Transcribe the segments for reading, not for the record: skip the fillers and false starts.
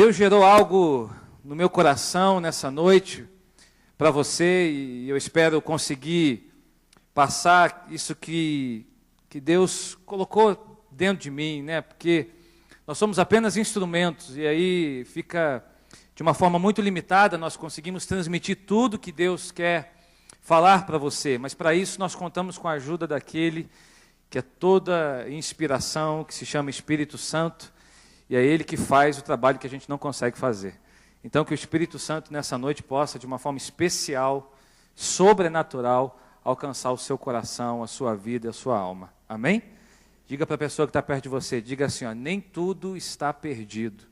Deus gerou algo no meu coração nessa noite para você e eu espero conseguir passar isso que Deus colocou dentro de mim, né? Porque nós somos apenas instrumentos e aí fica de uma forma muito limitada, nós conseguimos transmitir tudo que Deus quer falar para você, mas para isso nós contamos com a ajuda daquele que é toda inspiração, que se chama Espírito Santo, e é Ele que faz o trabalho que a gente não consegue fazer. Então, que o Espírito Santo nessa noite possa, de uma forma especial, sobrenatural, alcançar o seu coração, a sua vida, a sua alma. Amém? Diga para a pessoa que está perto de você, diga assim, ó, nem tudo está perdido.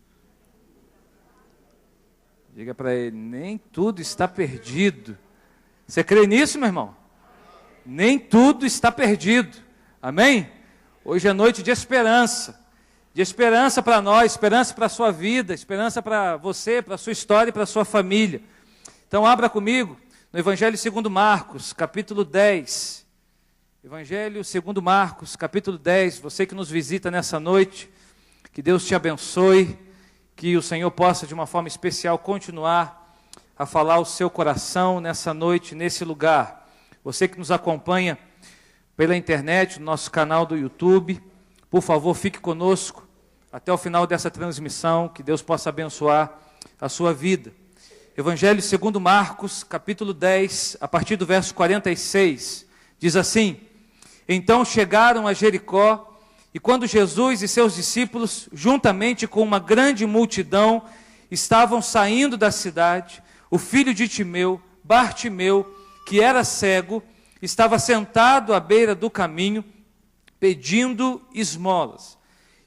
Diga para ele, nem tudo está perdido. Você crê nisso, meu irmão? Nem tudo está perdido. Amém? Hoje é noite de esperança para nós, esperança para a sua vida, esperança para você, para a sua história e para a sua família. Então abra comigo no Evangelho segundo Marcos, capítulo 10. Evangelho segundo Marcos, capítulo 10, você que nos visita nessa noite, que Deus te abençoe, que o Senhor possa de uma forma especial continuar a falar o seu coração nessa noite, nesse lugar. Você que nos acompanha pela internet, no nosso canal do YouTube, por favor, fique conosco até o final dessa transmissão, que Deus possa abençoar a sua vida. Evangelho segundo Marcos, capítulo 10, a partir do verso 46, diz assim: Então chegaram a Jericó, e quando Jesus e seus discípulos, juntamente com uma grande multidão, estavam saindo da cidade, o filho de Timeu, Bartimeu, que era cego, estava sentado à beira do caminho, pedindo esmolas.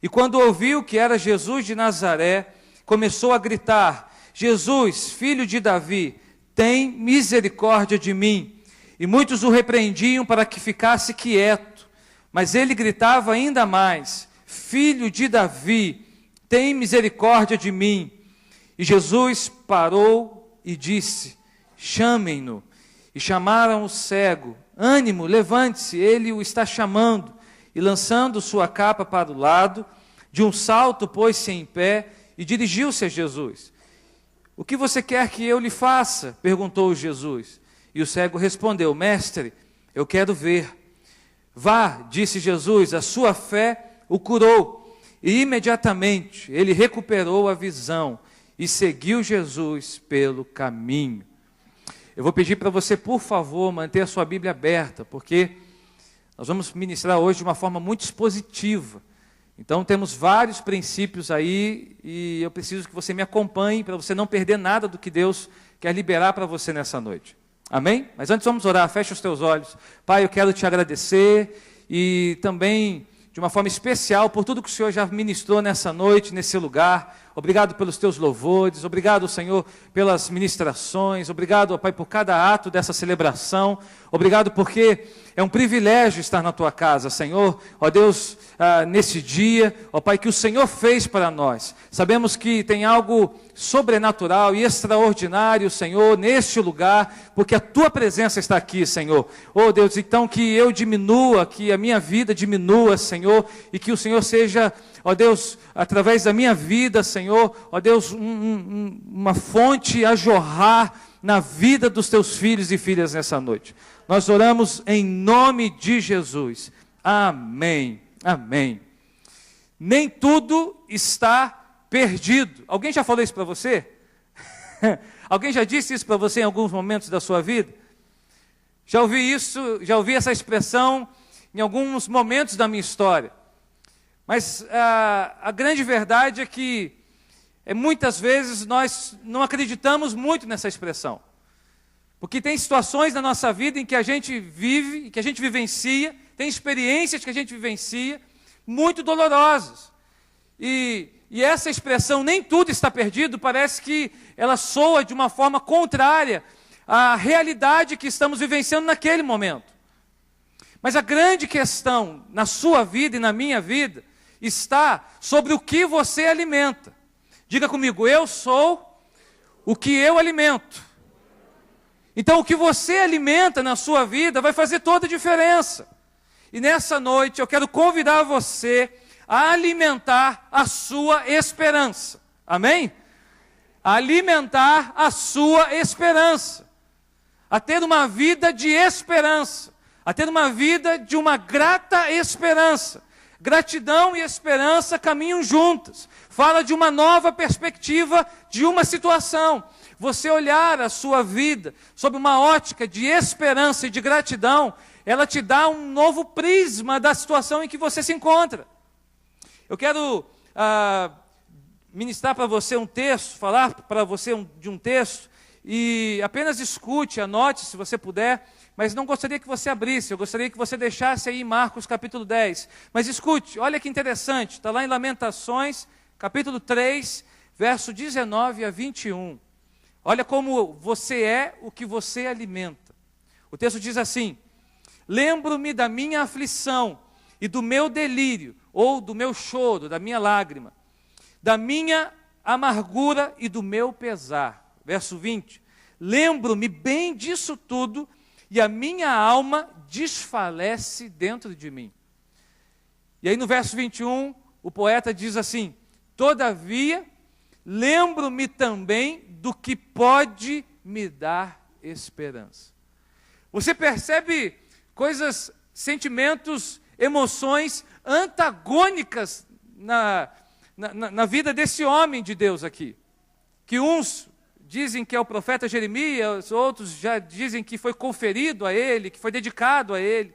E quando ouviu que era Jesus de Nazaré, começou a gritar: Jesus, filho de Davi, tem misericórdia de mim. E muitos o repreendiam para que ficasse quieto. Mas ele gritava ainda mais: Filho de Davi, tem misericórdia de mim. E Jesus parou e disse: Chamem-no. E chamaram o cego. Ânimo, levante-se, ele o está chamando. E lançando sua capa para o lado, de um salto pôs-se em pé e dirigiu-se a Jesus. O que você quer que eu lhe faça? Perguntou Jesus. E o cego respondeu: Mestre, eu quero ver. Vá, disse Jesus, a sua fé o curou. E imediatamente ele recuperou a visão e seguiu Jesus pelo caminho. Eu vou pedir para você, por favor, manter a sua Bíblia aberta, porque nós vamos ministrar hoje de uma forma muito expositiva. Então temos vários princípios aí e eu preciso que você me acompanhe para você não perder nada do que Deus quer liberar para você nessa noite. Amém? Mas antes vamos orar, fecha os teus olhos. Pai, eu quero te agradecer e também de uma forma especial por tudo que o Senhor já ministrou nessa noite, nesse lugar. Obrigado pelos teus louvores, obrigado, Senhor, pelas ministrações, obrigado, ó Pai, por cada ato dessa celebração, obrigado porque é um privilégio estar na tua casa, Senhor, ó Deus, nesse dia, ó Pai, que o Senhor fez para nós. Sabemos que tem algo sobrenatural e extraordinário, Senhor, neste lugar, porque a tua presença está aqui, Senhor. Ó Deus, então que eu diminua, que a minha vida diminua, Senhor, e que o Senhor seja, ó Deus, através da minha vida, Senhor, ó Deus, uma fonte a jorrar na vida dos teus filhos e filhas nessa noite. Nós oramos em nome de Jesus. Amém. Amém. Nem tudo está perdido. Alguém já falou isso para você? Alguém já disse isso para você em alguns momentos da sua vida? Já ouvi isso, já ouvi essa expressão em alguns momentos da minha história. Mas a grande verdade é que muitas vezes nós não acreditamos muito nessa expressão. Porque tem situações na nossa vida em que a gente vive, que a gente vivencia, tem experiências que a gente vivencia, muito dolorosas. E essa expressão, nem tudo está perdido, parece que ela soa de uma forma contrária à realidade que estamos vivenciando naquele momento. Mas a grande questão na sua vida e na minha vida está sobre o que você alimenta. Diga comigo, eu sou o que eu alimento. Então o que você alimenta na sua vida vai fazer toda a diferença. E nessa noite eu quero convidar você a alimentar a sua esperança. Amém? a alimentar a sua esperança, a ter uma vida de esperança, a ter uma vida de uma grata esperança. Gratidão e esperança caminham juntas. Fala de uma nova perspectiva de uma situação. Você olhar a sua vida sob uma ótica de esperança e de gratidão, ela te dá um novo prisma da situação em que você se encontra. Eu quero ministrar para você um texto, falar para você de um texto, e apenas escute, anote se você puder, mas não gostaria que você abrisse, eu gostaria que você deixasse aí em Marcos capítulo 10. Mas escute, olha que interessante, está lá em Lamentações, capítulo 3, verso 19 a 21. Olha como você é o que você alimenta. O texto diz assim: lembro-me da minha aflição e do meu delírio, ou do meu choro, da minha lágrima, da minha amargura e do meu pesar. Verso 20, lembro-me bem disso tudo, e a minha alma desfalece dentro de mim. E aí no verso 21, o poeta diz assim: todavia, lembro-me também do que pode me dar esperança. Você percebe coisas, sentimentos, emoções antagônicas na vida desse homem de Deus aqui. Que uns dizem que é o profeta Jeremias, outros já dizem que foi conferido a ele, que foi dedicado a ele.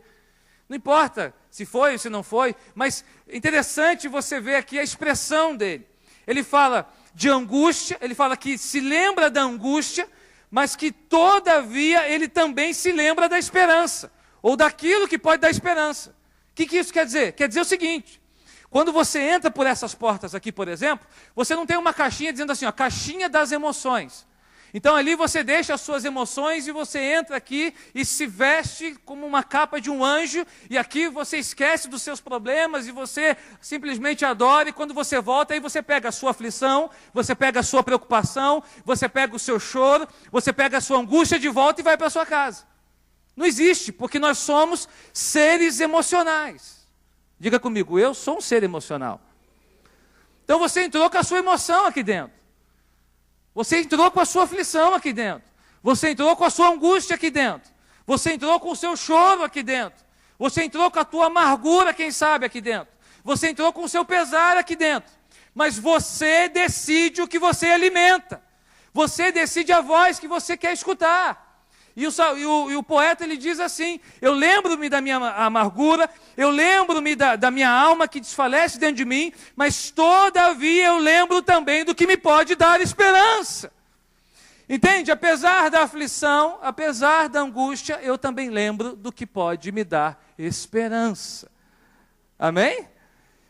Não importa se foi ou se não foi, mas é interessante você ver aqui a expressão dele. Ele fala de angústia, ele fala que se lembra da angústia, mas que todavia ele também se lembra da esperança, ou daquilo que pode dar esperança. O que isso quer dizer? Quer dizer o seguinte: quando você entra por essas portas aqui, por exemplo, você não tem uma caixinha dizendo assim, ó, caixinha das emoções. Então ali você deixa as suas emoções e você entra aqui e se veste como uma capa de um anjo, e aqui você esquece dos seus problemas e você simplesmente adora, e quando você volta, aí você pega a sua aflição, você pega a sua preocupação, você pega o seu choro, você pega a sua angústia de volta e vai para a sua casa. Não existe, porque nós somos seres emocionais. Diga comigo, eu sou um ser emocional. Então você entrou com a sua emoção aqui dentro. Você entrou com a sua aflição aqui dentro. Você entrou com a sua angústia aqui dentro. Você entrou com o seu choro aqui dentro. Você entrou com a tua amargura, quem sabe, aqui dentro. Você entrou com o seu pesar aqui dentro. Mas você decide o que você alimenta. Você decide a voz que você quer escutar. E o poeta, ele diz assim: eu lembro-me da minha amargura, eu lembro-me da minha alma que desfalece dentro de mim, mas todavia eu lembro também do que me pode dar esperança. Entende? Apesar da aflição, apesar da angústia, eu também lembro do que pode me dar esperança. Amém?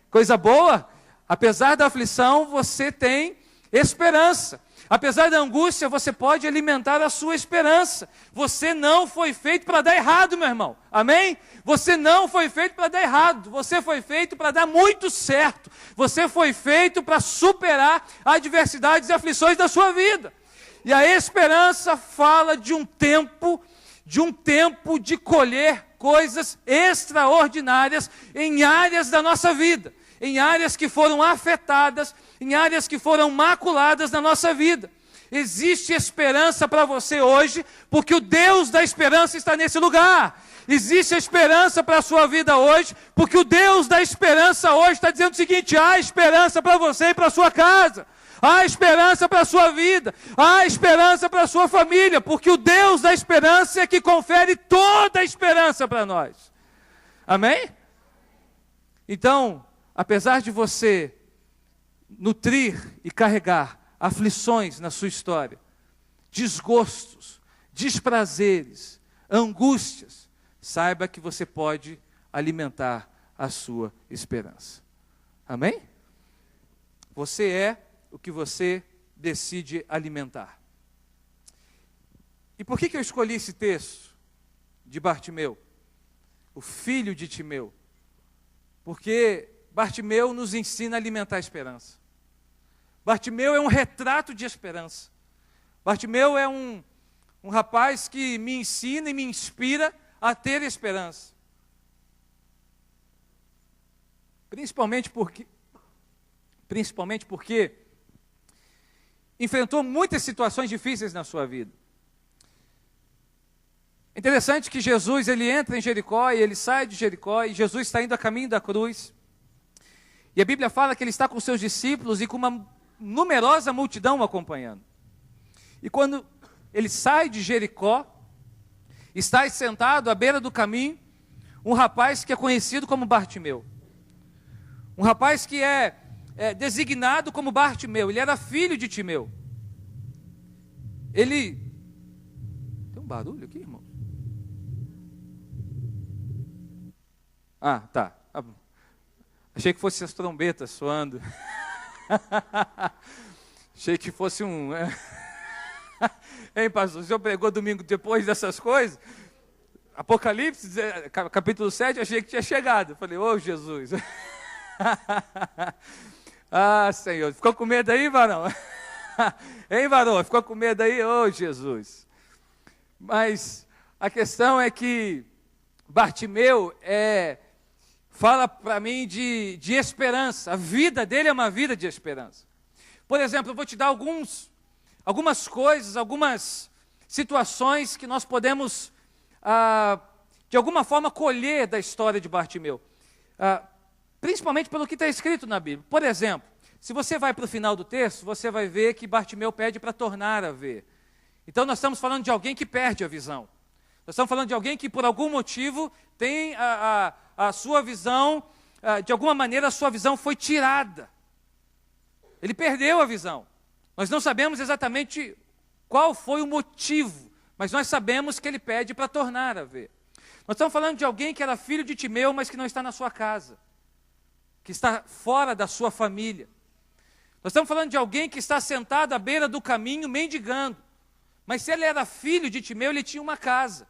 Coisa boa? Apesar da aflição, você tem esperança. Apesar da angústia, você pode alimentar a sua esperança. Você não foi feito para dar errado, meu irmão. Amém? Você não foi feito para dar errado. Você foi feito para dar muito certo. Você foi feito para superar adversidades e aflições da sua vida. E a esperança fala de um tempo de colher coisas extraordinárias em áreas da nossa vida, em áreas que foram afetadas, em áreas que foram maculadas na nossa vida. Existe esperança para você hoje, porque o Deus da esperança está nesse lugar. Existe esperança para a sua vida hoje, porque o Deus da esperança hoje está dizendo o seguinte: há esperança para você e para a sua casa. Há esperança para a sua vida, há esperança para a sua família, porque o Deus da esperança é que confere toda a esperança para nós. Amém? Então, apesar de você nutrir e carregar aflições na sua história, desgostos, desprazeres, angústias, saiba que você pode alimentar a sua esperança. Amém? Você é o que você decide alimentar. E por que eu escolhi esse texto de Bartimeu, o filho de Timeu? Porque Bartimeu nos ensina a alimentar a esperança. Bartimeu é um retrato de esperança. Bartimeu é um rapaz que me ensina e me inspira a ter esperança. Principalmente porque enfrentou muitas situações difíceis na sua vida. Interessante que Jesus, ele entra em Jericó e ele sai de Jericó, e Jesus está indo a caminho da cruz. E a Bíblia fala que ele está com seus discípulos e com uma numerosa multidão o acompanhando. E quando ele sai de Jericó, está sentado à beira do caminho um rapaz que é conhecido como Bartimeu. Um rapaz que é designado como Bartimeu. Ele era filho de Timeu. Ele... Tem um barulho aqui, irmão? Ah, tá. Achei que fosse as trombetas soando. Achei que fosse um... Hein, pastor? O senhor pregou domingo depois dessas coisas? Apocalipse, capítulo 7, achei que tinha chegado. Falei, ô Jesus. Ah, Senhor. Ficou com medo aí, varão? Hein, varão? Ficou com medo aí? Ô Jesus. Mas a questão é que Bartimeu fala para mim de esperança. A vida dele é uma vida de esperança. Por exemplo, eu vou te dar algumas coisas, algumas situações que nós podemos, de alguma forma, colher da história de Bartimeu. Principalmente pelo que está escrito na Bíblia. Por exemplo, se você vai para o final do texto, você vai ver que Bartimeu pede para tornar a ver. Então nós estamos falando de alguém que perde a visão. Nós estamos falando de alguém que por algum motivo tem a sua visão, de alguma maneira a sua visão foi tirada. Ele perdeu a visão. Nós não sabemos exatamente qual foi o motivo, mas nós sabemos que ele pede para tornar a ver. Nós estamos falando de alguém que era filho de Timeu, mas que não está na sua casa, que está fora da sua família. Nós estamos falando de alguém que está sentado à beira do caminho mendigando, mas se ele era filho de Timeu, ele tinha uma casa.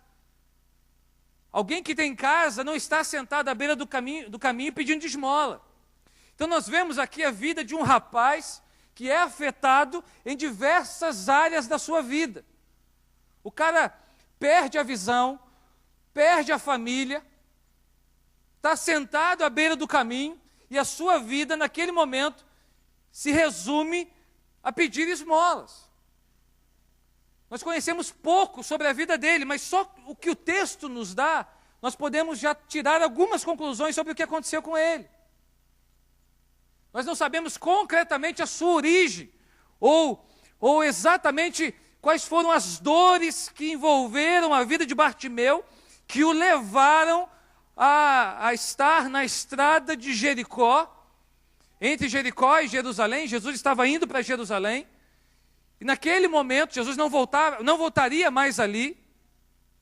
Alguém que tem casa não está sentado à beira do caminho pedindo de esmola. Então nós vemos aqui a vida de um rapaz que é afetado em diversas áreas da sua vida. O cara perde a visão, perde a família, está sentado à beira do caminho e a sua vida naquele momento se resume a pedir esmolas. Nós conhecemos pouco sobre a vida dele, mas só o que o texto nos dá, nós podemos já tirar algumas conclusões sobre o que aconteceu com ele. Nós não sabemos concretamente a sua origem, ou exatamente quais foram as dores que envolveram a vida de Bartimeu, que o levaram a estar na estrada de Jericó, entre Jericó e Jerusalém. Jesus estava indo para Jerusalém, e naquele momento Jesus não voltaria mais ali.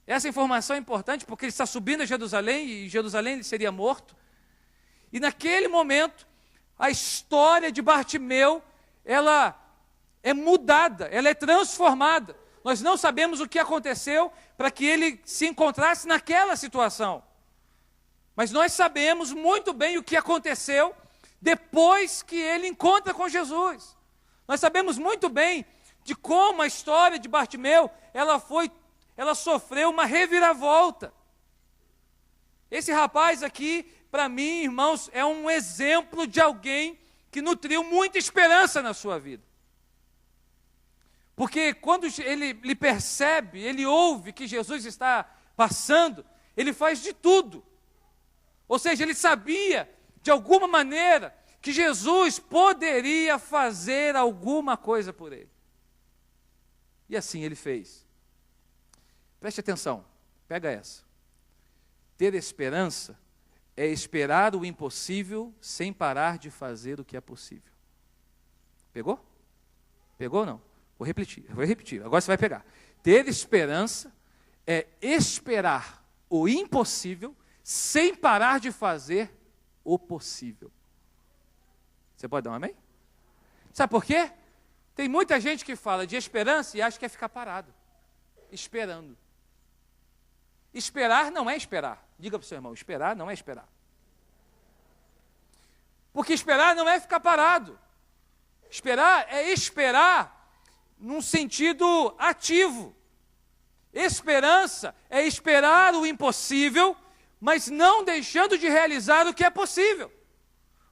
Essa informação é importante, porque ele está subindo a Jerusalém, e em Jerusalém ele seria morto. E naquele momento, a história de Bartimeu, ela é mudada, ela é transformada. Nós não sabemos o que aconteceu para que ele se encontrasse naquela situação. Mas nós sabemos muito bem o que aconteceu depois que ele encontra com Jesus. Nós sabemos muito bem de como a história de Bartimeu, ela sofreu uma reviravolta. Esse rapaz aqui, para mim, irmãos, é um exemplo de alguém que nutriu muita esperança na sua vida. Porque quando ele percebe, ele ouve que Jesus está passando, ele faz de tudo. Ou seja, ele sabia, de alguma maneira, que Jesus poderia fazer alguma coisa por ele. E assim ele fez. Preste atenção, pega essa. Ter esperança é esperar o impossível sem parar de fazer o que é possível. Pegou? Pegou ou não? Vou repetir, agora você vai pegar. Ter esperança é esperar o impossível sem parar de fazer o possível. Você pode dar um amém? Sabe por quê? Tem muita gente que fala de esperança e acha que é ficar parado, esperando. Esperar não é esperar. Diga para o seu irmão, esperar não é esperar. Porque esperar não é ficar parado. Esperar é esperar num sentido ativo. Esperança é esperar o impossível, mas não deixando de realizar o que é possível.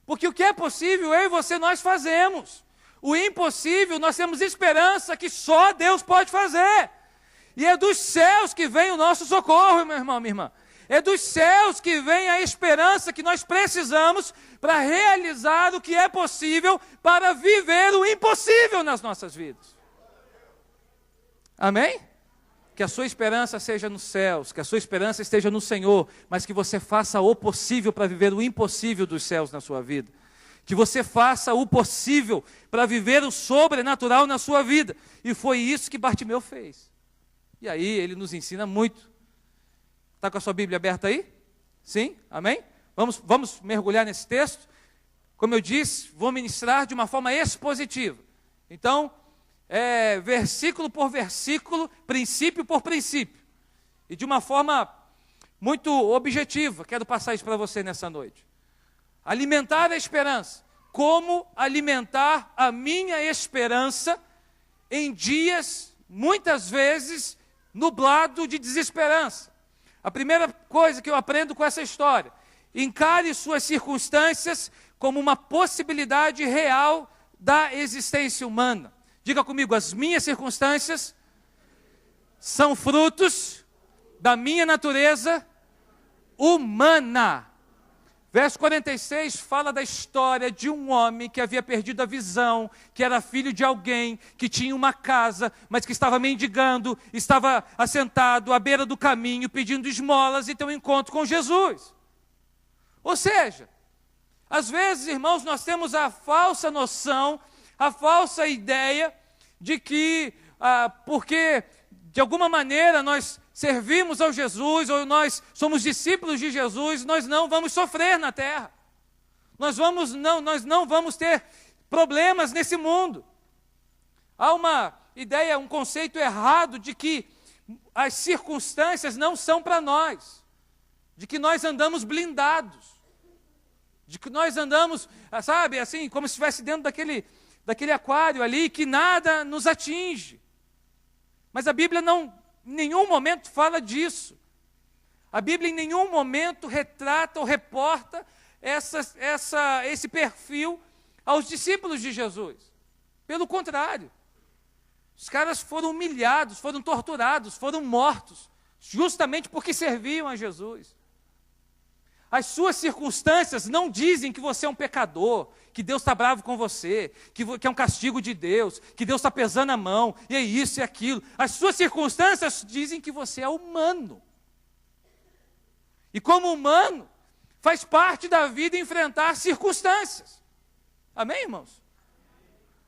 Porque o que é possível, eu e você, nós fazemos. o impossível, nós temos esperança que só Deus pode fazer. E é dos céus que vem o nosso socorro, meu irmão, minha irmã. É dos céus que vem a esperança que nós precisamos para realizar o que é possível, para viver o impossível nas nossas vidas. Amém? Que a sua esperança seja nos céus, que a sua esperança esteja no Senhor, mas que você faça o possível para viver o impossível dos céus na sua vida. Que você faça o possível para viver o sobrenatural na sua vida. E foi isso que Bartimeu fez. E aí ele nos ensina muito. Está com a sua Bíblia aberta aí? Sim? Amém? Vamos mergulhar nesse texto. Como eu disse, vou ministrar de uma forma expositiva. Então, versículo por versículo, princípio por princípio. E de uma forma muito objetiva, quero passar isso para você nessa noite. Alimentar a esperança. Como alimentar a minha esperança em dias, muitas vezes, nublado de desesperança. A primeira coisa que eu aprendo com essa história: encare suas circunstâncias como uma possibilidade real da existência humana. Diga comigo, as minhas circunstâncias são frutos da minha natureza humana. Verso 46 fala da história de um homem que havia perdido a visão, que era filho de alguém, que tinha uma casa, mas que estava mendigando, estava assentado à beira do caminho, pedindo esmolas e tem um encontro com Jesus. Ou seja, às vezes, irmãos, nós temos a falsa noção, a falsa ideia de que, porque de alguma maneira nós servimos ao Jesus, ou nós somos discípulos de Jesus, nós não vamos sofrer na terra. Nós não vamos ter problemas nesse mundo. Há uma ideia, um conceito errado de que as circunstâncias não são para nós, de que nós andamos blindados, de que nós andamos, sabe, assim, como se estivesse dentro daquele aquário ali, que nada nos atinge. Mas a Bíblia em nenhum momento fala disso. A Bíblia em nenhum momento retrata ou reporta esse perfil aos discípulos de Jesus. Pelo contrário, os caras foram humilhados, foram torturados, foram mortos, justamente porque serviam a Jesus. As suas circunstâncias não dizem que você é um pecador, que Deus está bravo com você, que é um castigo de Deus, que Deus está pesando a mão, e é isso e aquilo. As suas circunstâncias dizem que você é humano. E como humano, faz parte da vida enfrentar circunstâncias. Amém, irmãos?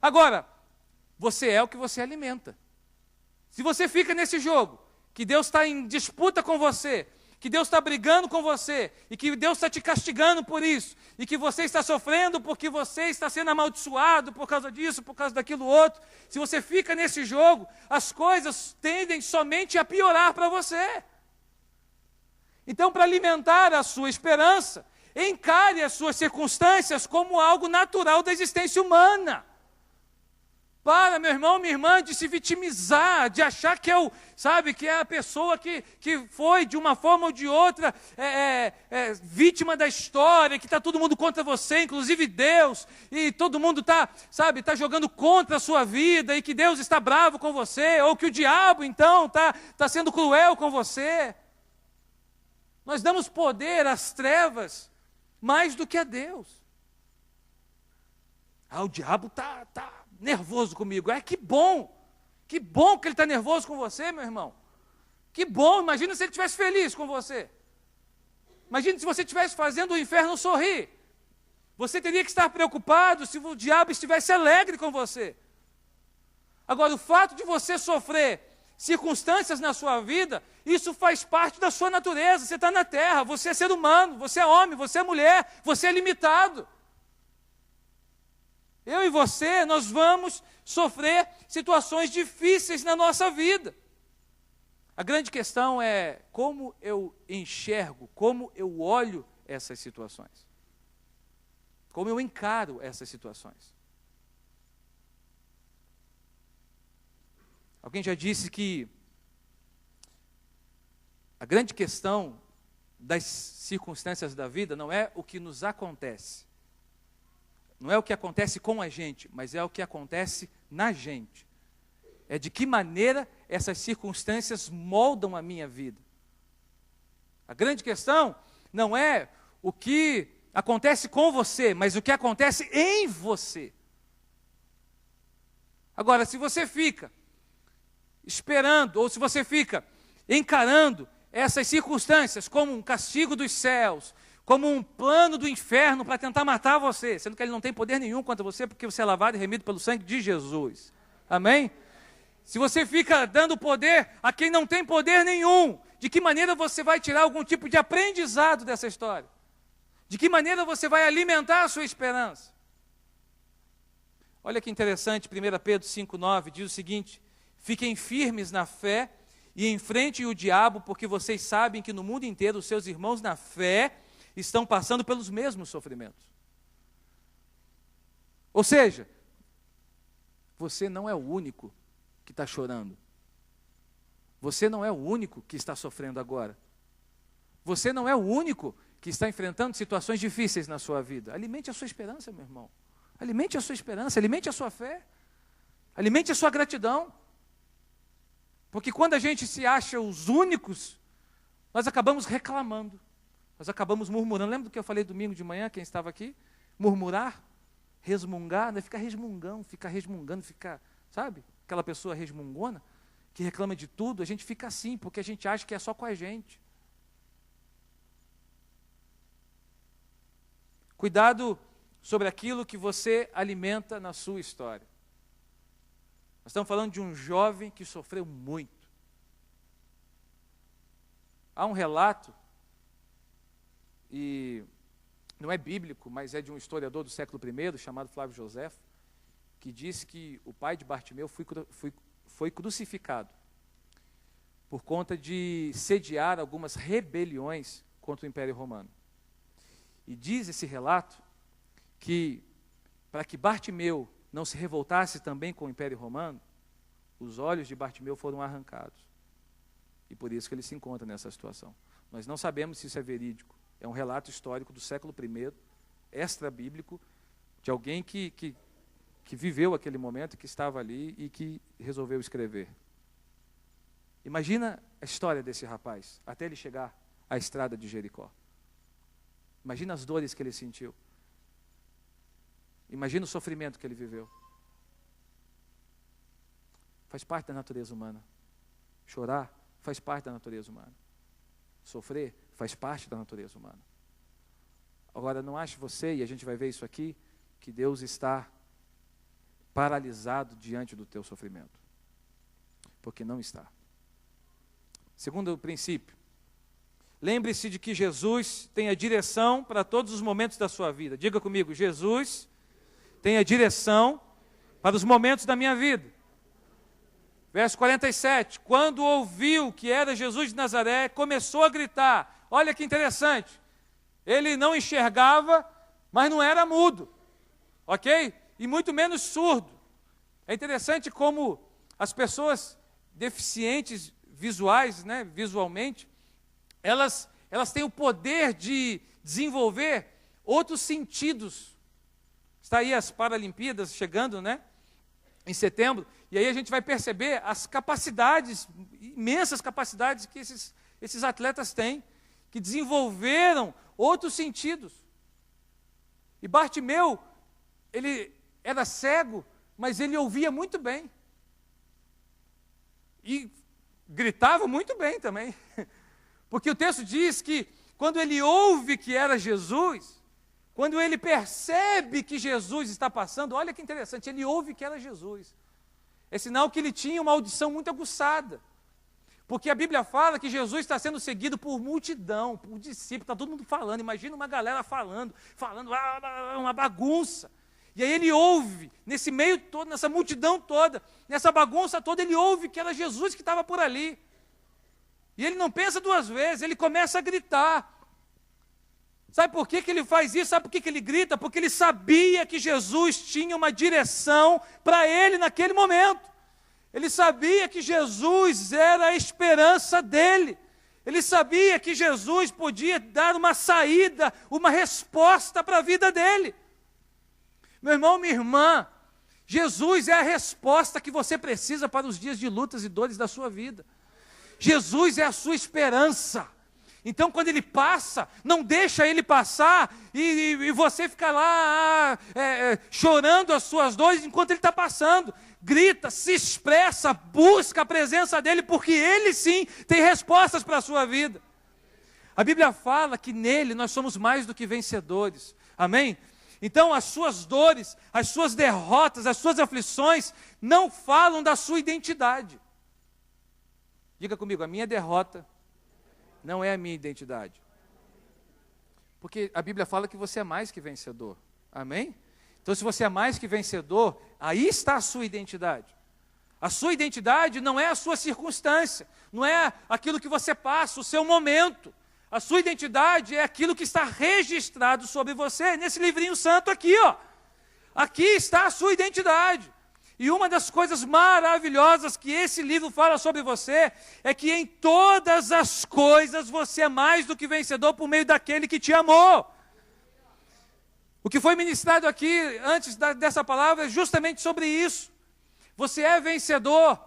Agora, você é o que você alimenta. Se você fica nesse jogo, que Deus está em disputa com você, que Deus está brigando com você, e que Deus está te castigando por isso, e que você está sofrendo porque você está sendo amaldiçoado por causa disso, por causa daquilo outro, se você fica nesse jogo, as coisas tendem somente a piorar para você. Então, para alimentar a sua esperança, encare as suas circunstâncias como algo natural da existência humana. Para, meu irmão, minha irmã, de se vitimizar, de achar que que é a pessoa que foi, de uma forma ou de outra, vítima da história, que está todo mundo contra você, inclusive Deus, e todo mundo está jogando contra a sua vida, e que Deus está bravo com você, ou que o diabo, então, está sendo cruel com você. Nós damos poder às trevas mais do que a Deus. O diabo está nervoso comigo. Que bom que ele está nervoso com você, meu irmão. Que bom, imagina se ele estivesse feliz com você. Imagina se você estivesse fazendo o inferno sorrir. Você teria que estar preocupado se o diabo estivesse alegre com você. Agora, o fato de você sofrer circunstâncias na sua vida, isso faz parte da sua natureza. Você está na terra, você é ser humano, você é homem, você é mulher, você é limitado. Eu e você, nós vamos sofrer situações difíceis na nossa vida. A grande questão é como eu enxergo, como eu olho essas situações. Como eu encaro essas situações. Alguém já disse que a grande questão das circunstâncias da vida não é o que nos acontece. Não é o que acontece com a gente, mas é o que acontece na gente. É de que maneira essas circunstâncias moldam a minha vida. A grande questão não é o que acontece com você, mas o que acontece em você. Agora, se você fica esperando, ou se você fica encarando essas circunstâncias como um castigo dos céus, como um plano do inferno para tentar matar você, sendo que ele não tem poder nenhum contra você, porque você é lavado e remido pelo sangue de Jesus. Amém? Se você fica dando poder a quem não tem poder nenhum, de que maneira você vai tirar algum tipo de aprendizado dessa história? De que maneira você vai alimentar a sua esperança? Olha que interessante, 1 Pedro 5,9 diz o seguinte: fiquem firmes na fé e enfrentem o diabo, porque vocês sabem que no mundo inteiro os seus irmãos na fé estão passando pelos mesmos sofrimentos. Ou seja, você não é o único que está chorando. Você não é o único que está sofrendo agora. Você não é o único que está enfrentando situações difíceis na sua vida. Alimente a sua esperança, meu irmão. Alimente a sua esperança, alimente a sua fé. Alimente a sua gratidão. Porque quando a gente se acha os únicos, nós acabamos reclamando. Nós acabamos murmurando. Lembra do que eu falei domingo de manhã, quem estava aqui? Murmurar, resmungar, né? Ficar resmungando, sabe? Aquela pessoa resmungona, que reclama de tudo, a gente fica assim, porque a gente acha que é só com a gente. Cuidado sobre aquilo que você alimenta na sua história. Nós estamos falando de um jovem que sofreu muito. Há um relato, e não é bíblico, mas é de um historiador do século I, chamado Flávio Joséfo, que diz que o pai de Bartimeu foi crucificado por conta de sediar algumas rebeliões contra o Império Romano. E diz esse relato que, para que Bartimeu não se revoltasse também com o Império Romano, os olhos de Bartimeu foram arrancados. E por isso que ele se encontra nessa situação. Nós não sabemos se isso é verídico. É um relato histórico do século I, extra-bíblico, de alguém que viveu aquele momento, que estava ali e que resolveu escrever. Imagina a história desse rapaz, até ele chegar à estrada de Jericó. Imagina as dores que ele sentiu. Imagina o sofrimento que ele viveu. Faz parte da natureza humana. Chorar faz parte da natureza humana. Sofrer faz parte da natureza humana. Agora, não ache você, e a gente vai ver isso aqui, que Deus está paralisado diante do teu sofrimento. Porque não está. Segundo princípio, lembre-se de que Jesus tem a direção para todos os momentos da sua vida. Diga comigo, Jesus tem a direção para os momentos da minha vida. Verso 47, quando ouviu que era Jesus de Nazaré, começou a gritar. Olha que interessante, ele não enxergava, mas não era mudo, ok? E muito menos surdo. É interessante como as pessoas deficientes visuais, né, visualmente, elas têm o poder de desenvolver outros sentidos. Está aí as Paralimpíadas chegando, né, em setembro, e aí a gente vai perceber as capacidades, imensas capacidades que esses atletas têm, que desenvolveram outros sentidos. E Bartimeu, ele era cego, mas ele ouvia muito bem. E gritava muito bem também. Porque o texto diz que quando ele ouve que era Jesus, quando ele percebe que Jesus está passando, olha que interessante, ele ouve que era Jesus. É sinal que ele tinha uma audição muito aguçada. Porque a Bíblia fala que Jesus está sendo seguido por multidão, por discípulos, está todo mundo falando. Imagina uma galera falando, uma bagunça. E aí ele ouve, nesse meio todo, nessa multidão toda, nessa bagunça toda, ele ouve que era Jesus que estava por ali. E ele não pensa duas vezes, ele começa a gritar. Sabe por que ele faz isso? Sabe por que ele grita? Porque ele sabia que Jesus tinha uma direção para ele naquele momento. Ele sabia que Jesus era a esperança dele. Ele sabia que Jesus podia dar uma saída, uma resposta para a vida dele. Meu irmão, minha irmã, Jesus é a resposta que você precisa para os dias de lutas e dores da sua vida. Jesus é a sua esperança. Então, quando Ele passa, não deixa Ele passar e você fica lá chorando as suas dores enquanto Ele está passando. Grita, se expressa, busca a presença dEle, porque Ele sim tem respostas para a sua vida. A Bíblia fala que nele nós somos mais do que vencedores. Amém? Então, as suas dores, as suas derrotas, as suas aflições não falam da sua identidade. Diga comigo, a minha derrota não é a minha identidade. Porque a Bíblia fala que você é mais que vencedor. Amém? Então, se você é mais que vencedor, aí está a sua identidade. A sua identidade não é a sua circunstância, não é aquilo que você passa, o seu momento. A sua identidade é aquilo que está registrado sobre você, nesse livrinho santo aqui, ó. Aqui está a sua identidade. E uma das coisas maravilhosas que esse livro fala sobre você, é que em todas as coisas você é mais do que vencedor por meio daquele que te amou. O que foi ministrado aqui antes dessa palavra é justamente sobre isso. Você é vencedor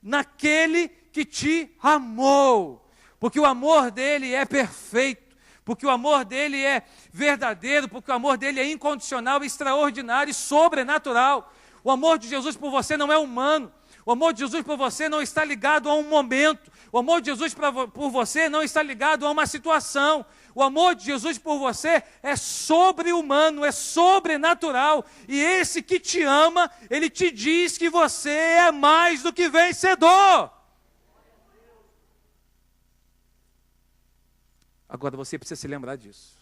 naquele que te amou. Porque o amor dele é perfeito, porque o amor dele é verdadeiro, porque o amor dele é incondicional, extraordinário e sobrenatural. O amor de Jesus por você não é humano, o amor de Jesus por você não está ligado a um momento, o amor de Jesus por você não está ligado a uma situação. O amor de Jesus por você é sobre-humano, é sobrenatural, e esse que te ama, ele te diz que você é mais do que vencedor. Agora você precisa se lembrar disso.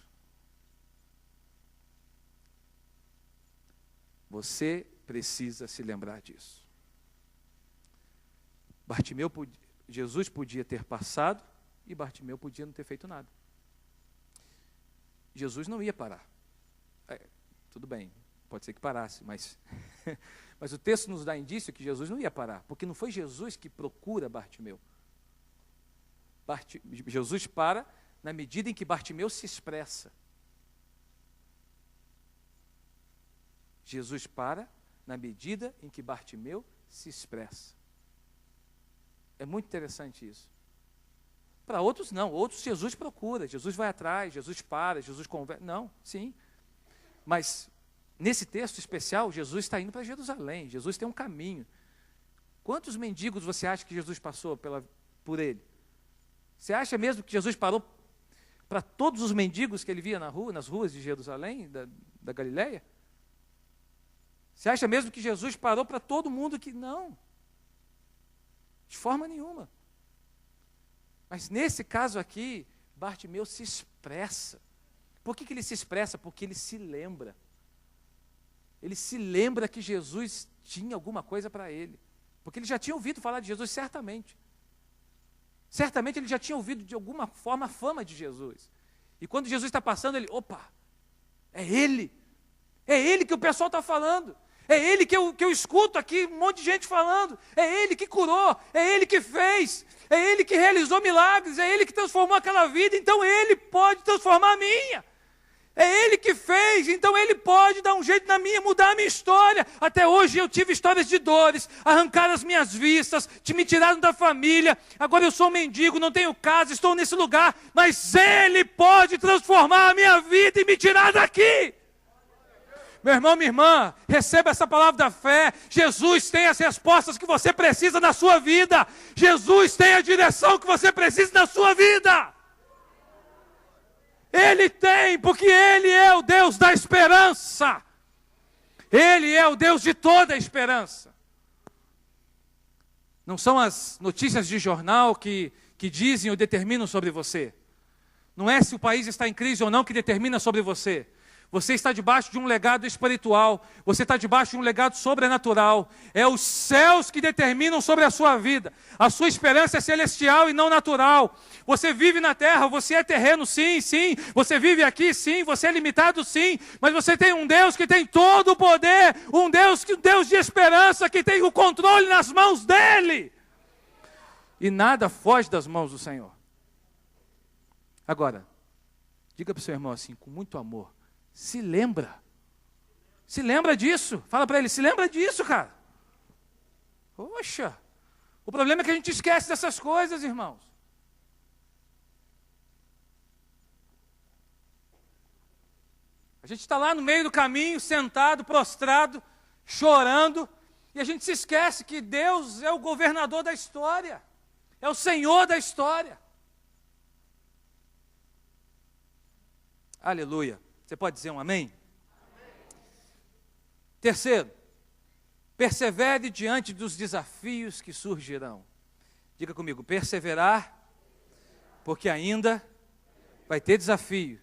Você precisa se lembrar disso. Jesus podia ter passado e Bartimeu podia não ter feito nada. Jesus não ia parar. Tudo bem, pode ser que parasse, mas o texto nos dá indício que Jesus não ia parar, porque não foi Jesus que procura Bartimeu. Jesus para na medida em que Bartimeu se expressa. Jesus para na medida em que Bartimeu se expressa. É muito interessante isso. Para outros não, outros Jesus procura, Jesus vai atrás, Jesus para, Jesus conversa. Não, sim. Mas nesse texto especial, Jesus está indo para Jerusalém, Jesus tem um caminho. Quantos mendigos você acha que Jesus passou por ele? Você acha mesmo que Jesus parou para todos os mendigos que ele via nas ruas de Jerusalém, da Galileia? Você acha mesmo que Jesus parou para todo mundo que... Não, de forma nenhuma. Mas nesse caso aqui, Bartimeu se expressa. Por que ele se expressa? Porque ele se lembra. Ele se lembra que Jesus tinha alguma coisa para ele. Porque ele já tinha ouvido falar de Jesus, certamente. Certamente ele já tinha ouvido de alguma forma a fama de Jesus. E quando Jesus está passando, ele, opa, é ele que o pessoal está falando. É ele que eu escuto aqui, um monte de gente falando. É ele que curou, é ele que fez, é ele que realizou milagres, é ele que transformou aquela vida, então ele pode transformar a minha. É ele que fez, então ele pode dar um jeito na minha, mudar a minha história. Até hoje eu tive histórias de dores, arrancaram as minhas vistas, me tiraram da família, agora eu sou um mendigo, não tenho casa, estou nesse lugar, mas ele pode transformar a minha vida e me tirar daqui. Meu irmão, minha irmã, receba essa palavra da fé. Jesus tem as respostas que você precisa na sua vida. Jesus tem a direção que você precisa na sua vida. Ele tem, porque Ele é o Deus da esperança. Ele é o Deus de toda a esperança. Não são as notícias de jornal que dizem ou determinam sobre você. Não é se o país está em crise ou não que determina sobre você. Você está debaixo de um legado espiritual, você está debaixo de um legado sobrenatural. É os céus que determinam sobre a sua vida. A sua esperança é celestial e não natural. Você vive na terra, você é terreno, sim, sim. Você vive aqui, sim, você é limitado, sim. Mas você tem um Deus que tem todo o poder, um Deus de esperança, que tem o controle nas mãos dEle. E nada foge das mãos do Senhor. Agora, diga para o seu irmão assim, com muito amor, se lembra Se lembra disso. Fala para ele, se lembra disso, cara. Poxa, o problema é que a gente esquece dessas coisas, irmãos. A gente está lá no meio do caminho, sentado, prostrado, chorando, e a gente se esquece que Deus é o governador da história, é o Senhor da história. Aleluia. Você pode dizer um amém? Amém. Terceiro, persevere diante dos desafios que surgirão. Diga comigo, perseverar, porque ainda vai ter desafio.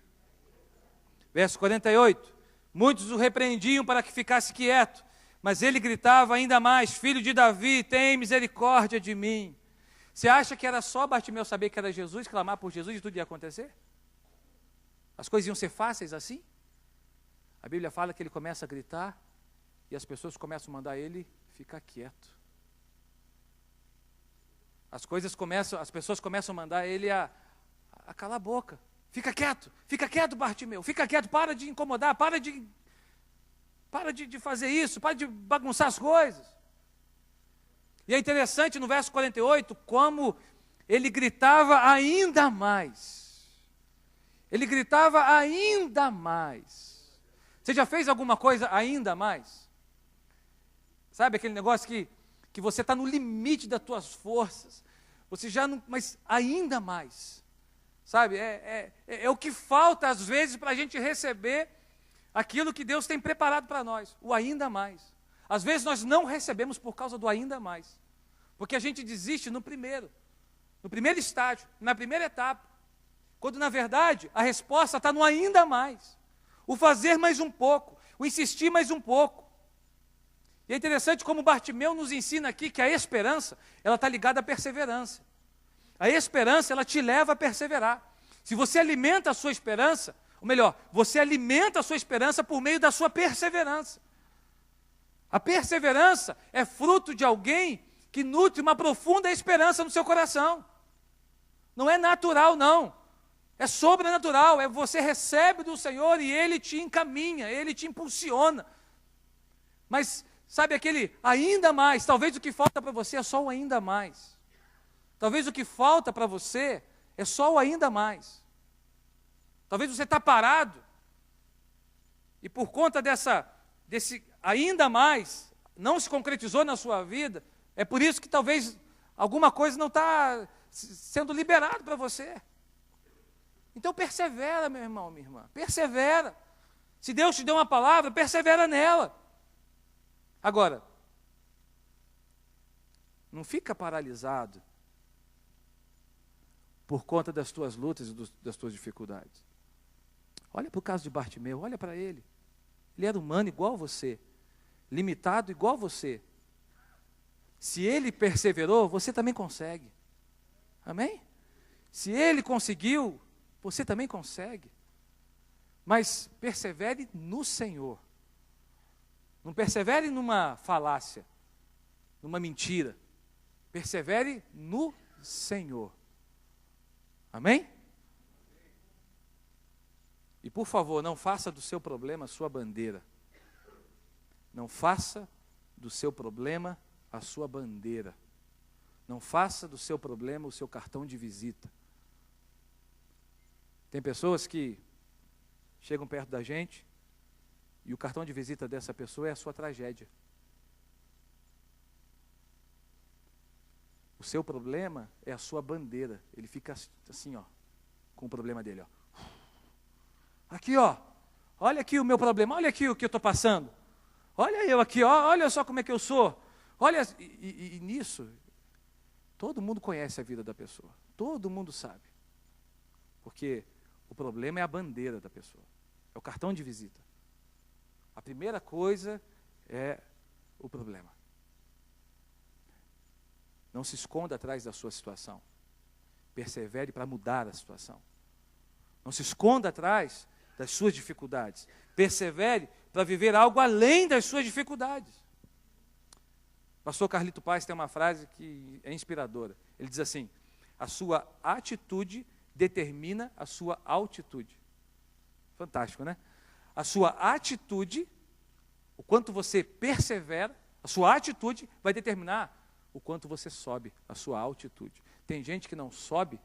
Verso 48, muitos o repreendiam para que ficasse quieto, mas ele gritava ainda mais, filho de Davi, tem misericórdia de mim. Você acha que era só Bartimeu saber que era Jesus, clamar por Jesus e tudo ia acontecer? As coisas iam ser fáceis assim? A Bíblia fala que ele começa a gritar e as pessoas começam a mandar ele ficar quieto. As pessoas começam a mandar ele a calar a boca. Fica quieto, Bartimeu, fica quieto, para de incomodar, para de fazer isso, para de bagunçar as coisas. E é interessante no verso 48, como ele gritava ainda mais. Ele gritava ainda mais. Você já fez alguma coisa ainda mais? Sabe aquele negócio que você está no limite das tuas forças, você já não, mas ainda mais. Sabe, é o que falta às vezes para a gente receber aquilo que Deus tem preparado para nós, o ainda mais. Às vezes nós não recebemos por causa do ainda mais, porque a gente desiste no primeiro estágio, na primeira etapa, quando na verdade a resposta está no ainda mais, o fazer mais um pouco, o insistir mais um pouco. E é interessante como Bartimeu nos ensina aqui que a esperança, ela está ligada à perseverança. A esperança, ela te leva a perseverar. Se você alimenta a sua esperança, ou melhor, você alimenta a sua esperança por meio da sua perseverança. A perseverança é fruto de alguém que nutre uma profunda esperança no seu coração. Não é natural, não. É sobrenatural. É você recebe do Senhor e Ele te encaminha, Ele te impulsiona. Mas, sabe aquele ainda mais, talvez o que falta para você é só o ainda mais. Talvez o que falta para você é só o ainda mais. Talvez você está parado e por conta desse ainda mais não se concretizou na sua vida. É por isso que talvez alguma coisa não está sendo liberado para você. Então persevera, meu irmão, minha irmã, persevera. Se Deus te deu uma palavra, persevera nela. Agora, não fica paralisado por conta das tuas lutas e das tuas dificuldades. Olha para o caso de Bartimeu, olha para ele. Ele era humano igual você, limitado igual você. Se ele perseverou, você também consegue. Amém? Se ele conseguiu, você também consegue. Mas persevere no Senhor. Não persevere numa falácia, numa mentira. Persevere no Senhor. Amém? E por favor, não faça do seu problema a sua bandeira. Não faça do seu problema a sua bandeira. Não faça do seu problema o seu cartão de visita. Tem pessoas que chegam perto da gente e o cartão de visita dessa pessoa é a sua tragédia. O seu problema é a sua bandeira. Ele fica assim, ó, com o problema dele, ó. Aqui, ó. Olha aqui o meu problema. Olha aqui o que eu estou passando. Olha eu aqui, ó. Olha só como é que eu sou. Olha, e nisso, todo mundo conhece a vida da pessoa. Todo mundo sabe. Porque o problema é a bandeira da pessoa. É o cartão de visita. A primeira coisa é o problema. Não se esconda atrás da sua situação. Persevere para mudar a situação. Não se esconda atrás das suas dificuldades. Persevere para viver algo além das suas dificuldades. O pastor Carlito Paz tem uma frase que é inspiradora. Ele diz assim: a sua atitude determina a sua altitude. Fantástico, né? A sua atitude O quanto você persevera, a sua atitude vai determinar o quanto você sobe, a sua altitude. Tem gente que não sobe,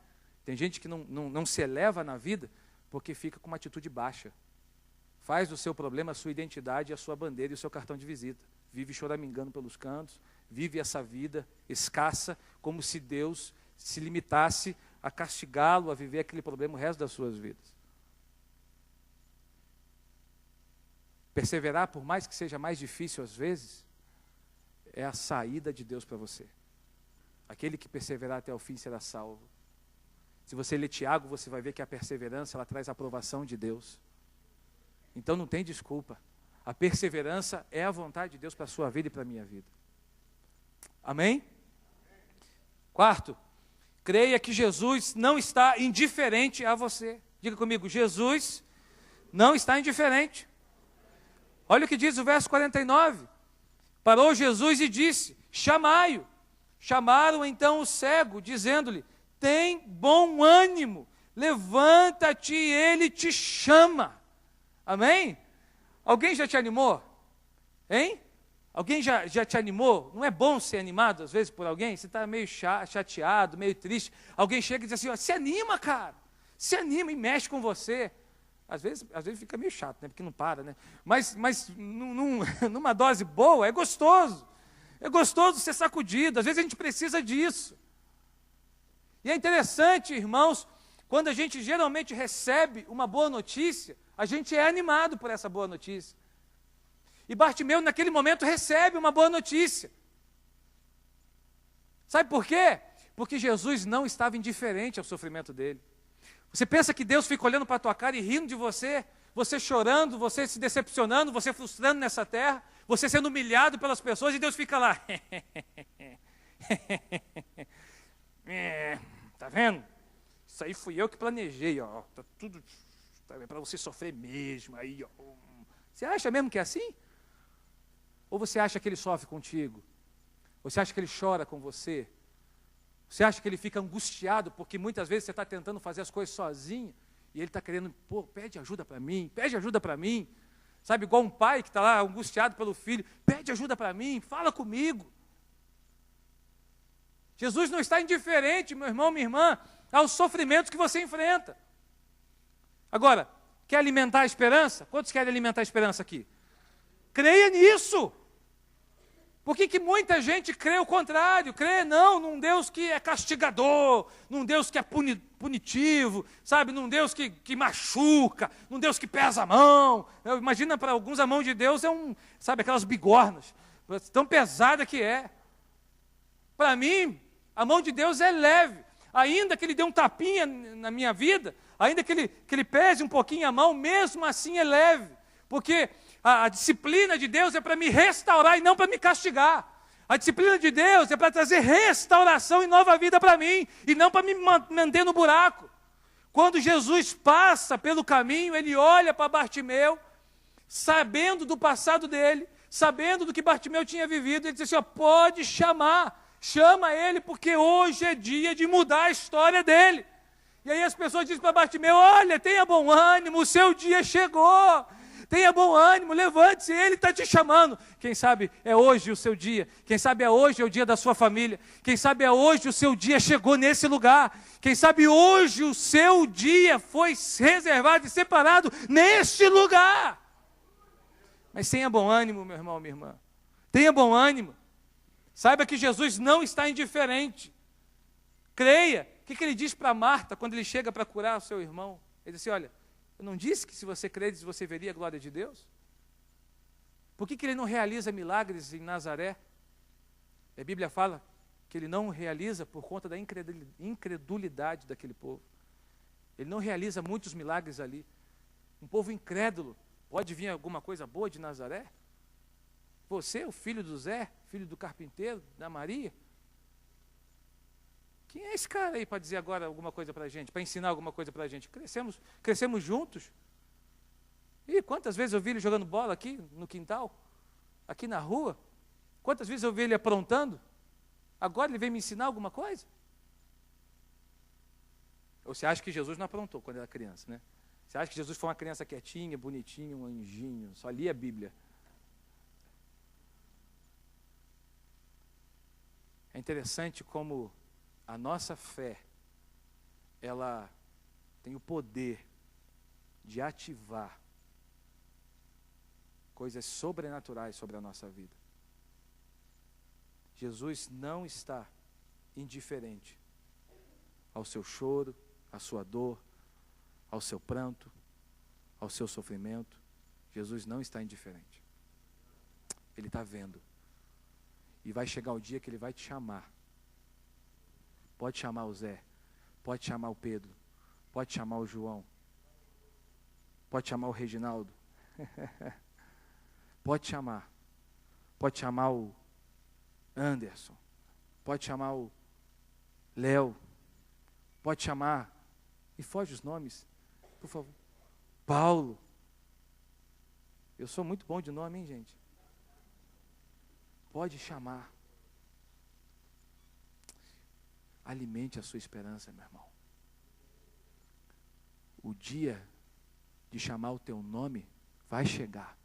tem gente que não se eleva na vida porque fica com uma atitude baixa. Faz do seu problema a sua identidade, a sua bandeira e o seu cartão de visita. Vive choramingando pelos cantos, vive essa vida escassa, como se Deus se limitasse a castigá-lo, a viver aquele problema o resto das suas vidas. Perseverar, por mais que seja mais difícil às vezes, é a saída de Deus para você. Aquele que perseverar até o fim será salvo. Se você ler Tiago, você vai ver que a perseverança, ela traz a aprovação de Deus. Então não tem desculpa. A perseverança é a vontade de Deus para a sua vida e para a minha vida. Amém? Quarto, creia que Jesus não está indiferente a você. Diga comigo, Jesus não está indiferente. Olha o que diz o verso 49. Parou Jesus e disse, chamai-o. Chamaram então o cego, dizendo-lhe, tem bom ânimo, levanta-te e ele te chama. Amém? Alguém já te animou? Hein? Alguém já te animou? Não é bom ser animado às vezes por alguém? Você está meio chateado, meio triste. Alguém chega e diz assim, ó, se anima, cara. Se anima e mexe com você. Às vezes fica meio chato, né? Porque não para, né? Mas numa dose boa, é gostoso. É gostoso ser sacudido. Às vezes a gente precisa disso. E é interessante, irmãos, quando a gente geralmente recebe uma boa notícia, a gente é animado por essa boa notícia. E Bartimeu, naquele momento, recebe uma boa notícia. Sabe por quê? Porque Jesus não estava indiferente ao sofrimento dele. Você pensa que Deus fica olhando para a tua cara e rindo de você, você chorando, você se decepcionando, você frustrando nessa terra, você sendo humilhado pelas pessoas, e Deus fica lá. Tá vendo? Isso aí fui eu que planejei, ó. Tá tudo para você sofrer mesmo. Aí, ó. Você acha mesmo que é assim? Ou você acha que ele sofre contigo? Você acha que ele chora com você? Você acha que ele fica angustiado porque muitas vezes você está tentando fazer as coisas sozinho e ele está querendo, pô, pede ajuda para mim. Sabe, igual um pai que está lá angustiado pelo filho, pede ajuda para mim, fala comigo. Jesus não está indiferente, meu irmão, minha irmã, aos sofrimentos que você enfrenta. Agora, quer alimentar a esperança? Quantos querem alimentar a esperança aqui? Creia nisso. Por que muita gente crê o contrário? Crê não num Deus que é castigador, num Deus que é punitivo, sabe? Num Deus que machuca, num Deus que pesa a mão. Imagina, para alguns a mão de Deus é sabe, aquelas bigornas, tão pesada que é. Para mim, a mão de Deus é leve. Ainda que ele dê um tapinha na minha vida, ainda que ele pese um pouquinho a mão, mesmo assim é leve. Porque a disciplina de Deus é para me restaurar e não para me castigar. A disciplina de Deus é para trazer restauração e nova vida para mim, e não para me manter no buraco. Quando Jesus passa pelo caminho, ele olha para Bartimeu, sabendo do passado dele, sabendo do que Bartimeu tinha vivido, ele diz assim, ó, pode chama ele, porque hoje é dia de mudar a história dele. E aí as pessoas dizem para Bartimeu, olha, tenha bom ânimo, o seu dia chegou. Tenha bom ânimo, levante-se, ele está te chamando. Quem sabe é hoje o seu dia. Quem sabe é hoje o dia da sua família. Quem sabe é hoje o seu dia chegou nesse lugar. Quem sabe hoje o seu dia foi reservado e separado neste lugar. Mas tenha bom ânimo, meu irmão, minha irmã. Tenha bom ânimo. Saiba que Jesus não está indiferente. Creia. O que ele diz para Marta quando ele chega para curar o seu irmão? Ele diz assim, olha, eu não disse que se você creres, você veria a glória de Deus? Por que ele não realiza milagres em Nazaré? A Bíblia fala que ele não realiza por conta da incredulidade daquele povo. Ele não realiza muitos milagres ali. Um povo incrédulo. Pode vir alguma coisa boa de Nazaré? Você, o filho do Zé, filho do carpinteiro, da Maria? Quem é esse cara aí para dizer agora alguma coisa para a gente, para ensinar alguma coisa para a gente? Crescemos juntos. E quantas vezes eu vi ele jogando bola aqui no quintal, aqui na rua? Quantas vezes eu vi ele aprontando? Agora ele vem me ensinar alguma coisa? Ou você acha que Jesus não aprontou quando era criança, né? Você acha que Jesus foi uma criança quietinha, bonitinha, um anjinho, só lia a Bíblia? É interessante como a nossa fé, ela tem o poder de ativar coisas sobrenaturais sobre a nossa vida. Jesus não está indiferente ao seu choro, à sua dor, ao seu pranto, ao seu sofrimento. Jesus não está indiferente. Ele está vendo. E vai chegar o dia que Ele vai te chamar. Pode chamar o Zé, pode chamar o Pedro, pode chamar o João, pode chamar o Reginaldo, pode chamar o Anderson, pode chamar o Léo, pode chamar, e foge os nomes, por favor, Paulo. Eu sou muito bom de nome, hein, gente? Pode chamar. Alimente a sua esperança, meu irmão. O dia de chamar o teu nome vai chegar.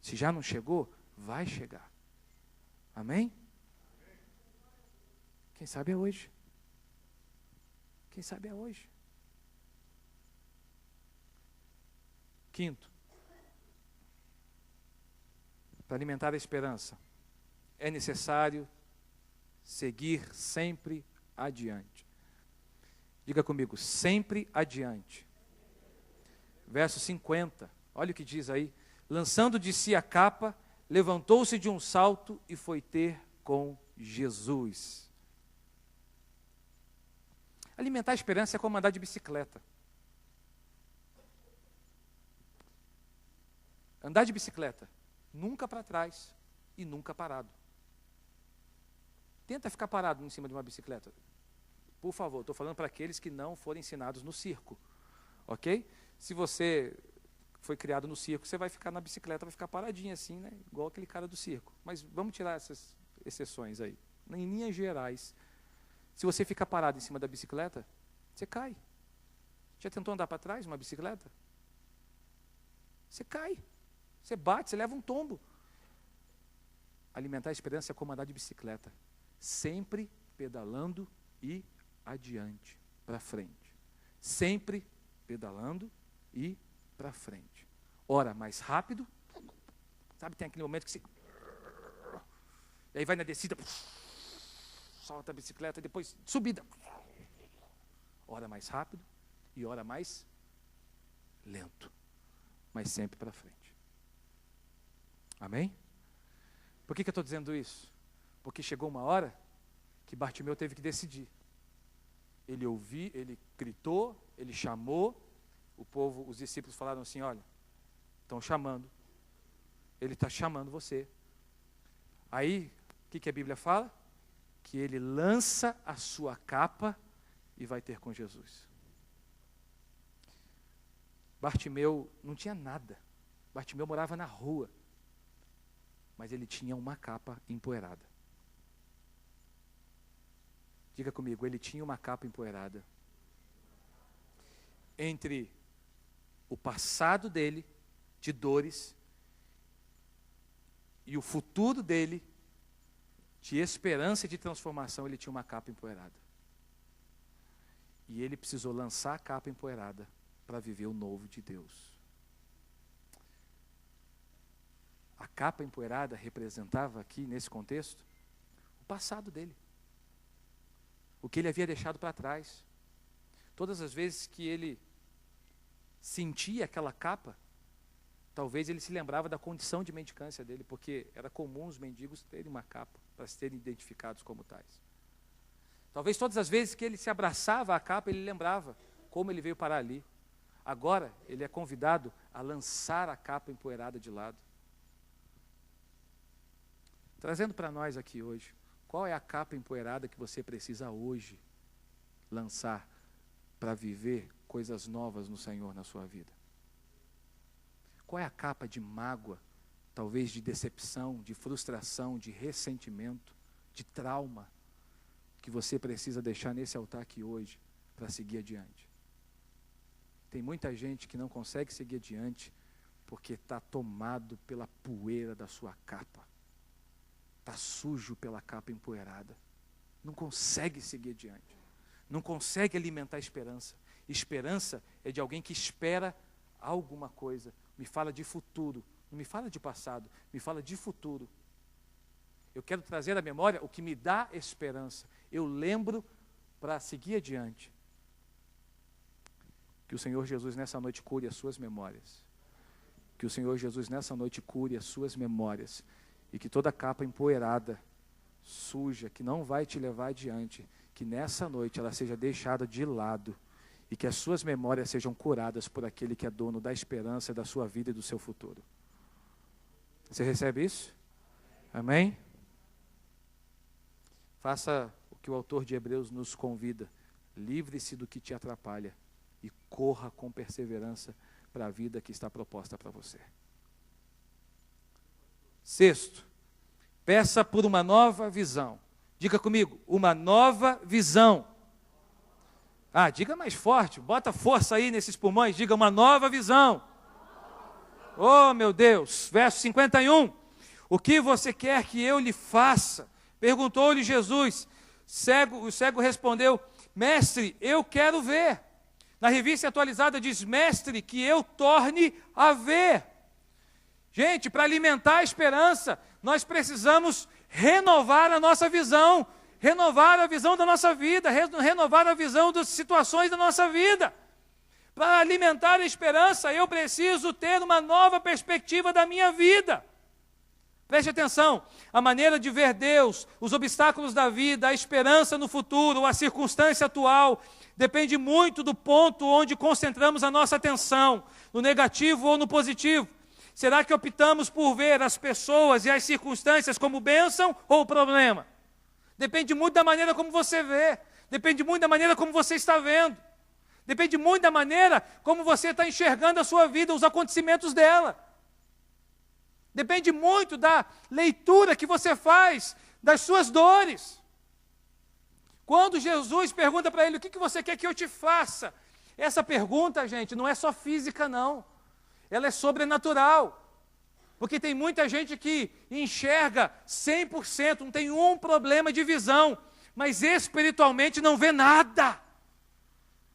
Se já não chegou, vai chegar. Amém? Quem sabe é hoje. Quem sabe é hoje. Quinto, para alimentar a esperança, é necessário seguir sempre adiante. Diga comigo, sempre adiante. Verso 50, olha o que diz aí. Lançando de si a capa, levantou-se de um salto e foi ter com Jesus. Alimentar a esperança é como andar de bicicleta. Andar de bicicleta, nunca para trás e nunca parado. Tenta ficar parado em cima de uma bicicleta. Por favor, estou falando para aqueles que não foram ensinados no circo. Ok? Se você foi criado no circo, você vai ficar na bicicleta, vai ficar paradinho assim, né? Igual aquele cara do circo. Mas vamos tirar essas exceções aí. Em linhas gerais, se você ficar parado em cima da bicicleta, você cai. Já tentou andar para trás uma bicicleta? Você cai. Você bate, você leva um tombo. Alimentar a esperança é como andar de bicicleta. Sempre pedalando e adiante, para frente. Sempre pedalando e para frente. Ora, mais rápido. Sabe, tem aquele momento que você... E aí vai na descida, solta a bicicleta, depois subida. Ora mais rápido e ora mais lento. Mas sempre para frente. Amém? Por que eu estou dizendo isso? Porque chegou uma hora que Bartimeu teve que decidir. Ele ouviu, ele gritou, ele chamou, o povo, os discípulos falaram assim, olha, estão chamando, ele está chamando você. Aí, o que a Bíblia fala? Que ele lança a sua capa e vai ter com Jesus. Bartimeu não tinha nada. Bartimeu morava na rua. Mas ele tinha uma capa empoeirada. Diga comigo, ele tinha uma capa empoeirada. Entre o passado dele, de dores, e o futuro dele, de esperança e de transformação, ele tinha uma capa empoeirada. E ele precisou lançar a capa empoeirada para viver o novo de Deus. A capa empoeirada representava aqui, nesse contexto, o passado dele. O que ele havia deixado para trás. Todas as vezes que ele sentia aquela capa, talvez ele se lembrava da condição de mendicância dele, porque era comum os mendigos terem uma capa, para serem identificados como tais. Talvez todas as vezes que ele se abraçava à capa, ele lembrava como ele veio parar ali. Agora, ele é convidado a lançar a capa empoeirada de lado. Trazendo para nós aqui hoje, qual é a capa empoeirada que você precisa hoje lançar para viver coisas novas no Senhor na sua vida? Qual é a capa de mágoa, talvez de decepção, de frustração, de ressentimento, de trauma, que você precisa deixar nesse altar aqui hoje para seguir adiante? Tem muita gente que não consegue seguir adiante porque está tomado pela poeira da sua capa. Está sujo pela capa empoeirada. não consegue seguir adiante, não consegue alimentar a esperança. Esperança é de alguém que espera alguma coisa, me fala de futuro, não me fala de passado, me fala de futuro. Eu quero trazer à memória o que me dá esperança. Eu lembro para seguir adiante. Que o Senhor Jesus nessa noite cure as suas memórias. Que o Senhor Jesus nessa noite cure as suas memórias. E que toda capa empoeirada, suja, que não vai te levar adiante, que nessa noite ela seja deixada de lado. E que as suas memórias sejam curadas por aquele que é dono da esperança, da sua vida e do seu futuro. Você recebe isso? Amém? Faça o que o autor de Hebreus nos convida. Livre-se do que te atrapalha e corra com perseverança para a vida que está proposta para você. Sexto, peça por uma nova visão. Diga comigo, uma nova visão. Diga mais forte, bota força aí nesses pulmões, diga uma nova visão. Oh, meu Deus, verso 51. O que você quer que eu lhe faça? Perguntou-lhe Jesus. O cego respondeu, mestre, eu quero ver. Na revista atualizada diz, mestre, que eu torne a ver. Gente, para alimentar a esperança, nós precisamos renovar a nossa visão, renovar a visão da nossa vida, renovar a visão das situações da nossa vida. Para alimentar a esperança, eu preciso ter uma nova perspectiva da minha vida. Preste atenção, a maneira de ver Deus, os obstáculos da vida, a esperança no futuro, a circunstância atual, depende muito do ponto onde concentramos a nossa atenção, no negativo ou no positivo. Será que optamos por ver as pessoas e as circunstâncias como bênção ou problema? Depende muito da maneira como você vê, depende muito da maneira como você está vendo, depende muito da maneira como você está enxergando a sua vida, os acontecimentos dela. Depende muito da leitura que você faz das suas dores. Quando Jesus pergunta para ele, o que você quer que eu te faça? Essa pergunta, gente, não é só física, não. Ela é sobrenatural. Porque tem muita gente que enxerga 100%, não tem um problema de visão, mas espiritualmente não vê nada.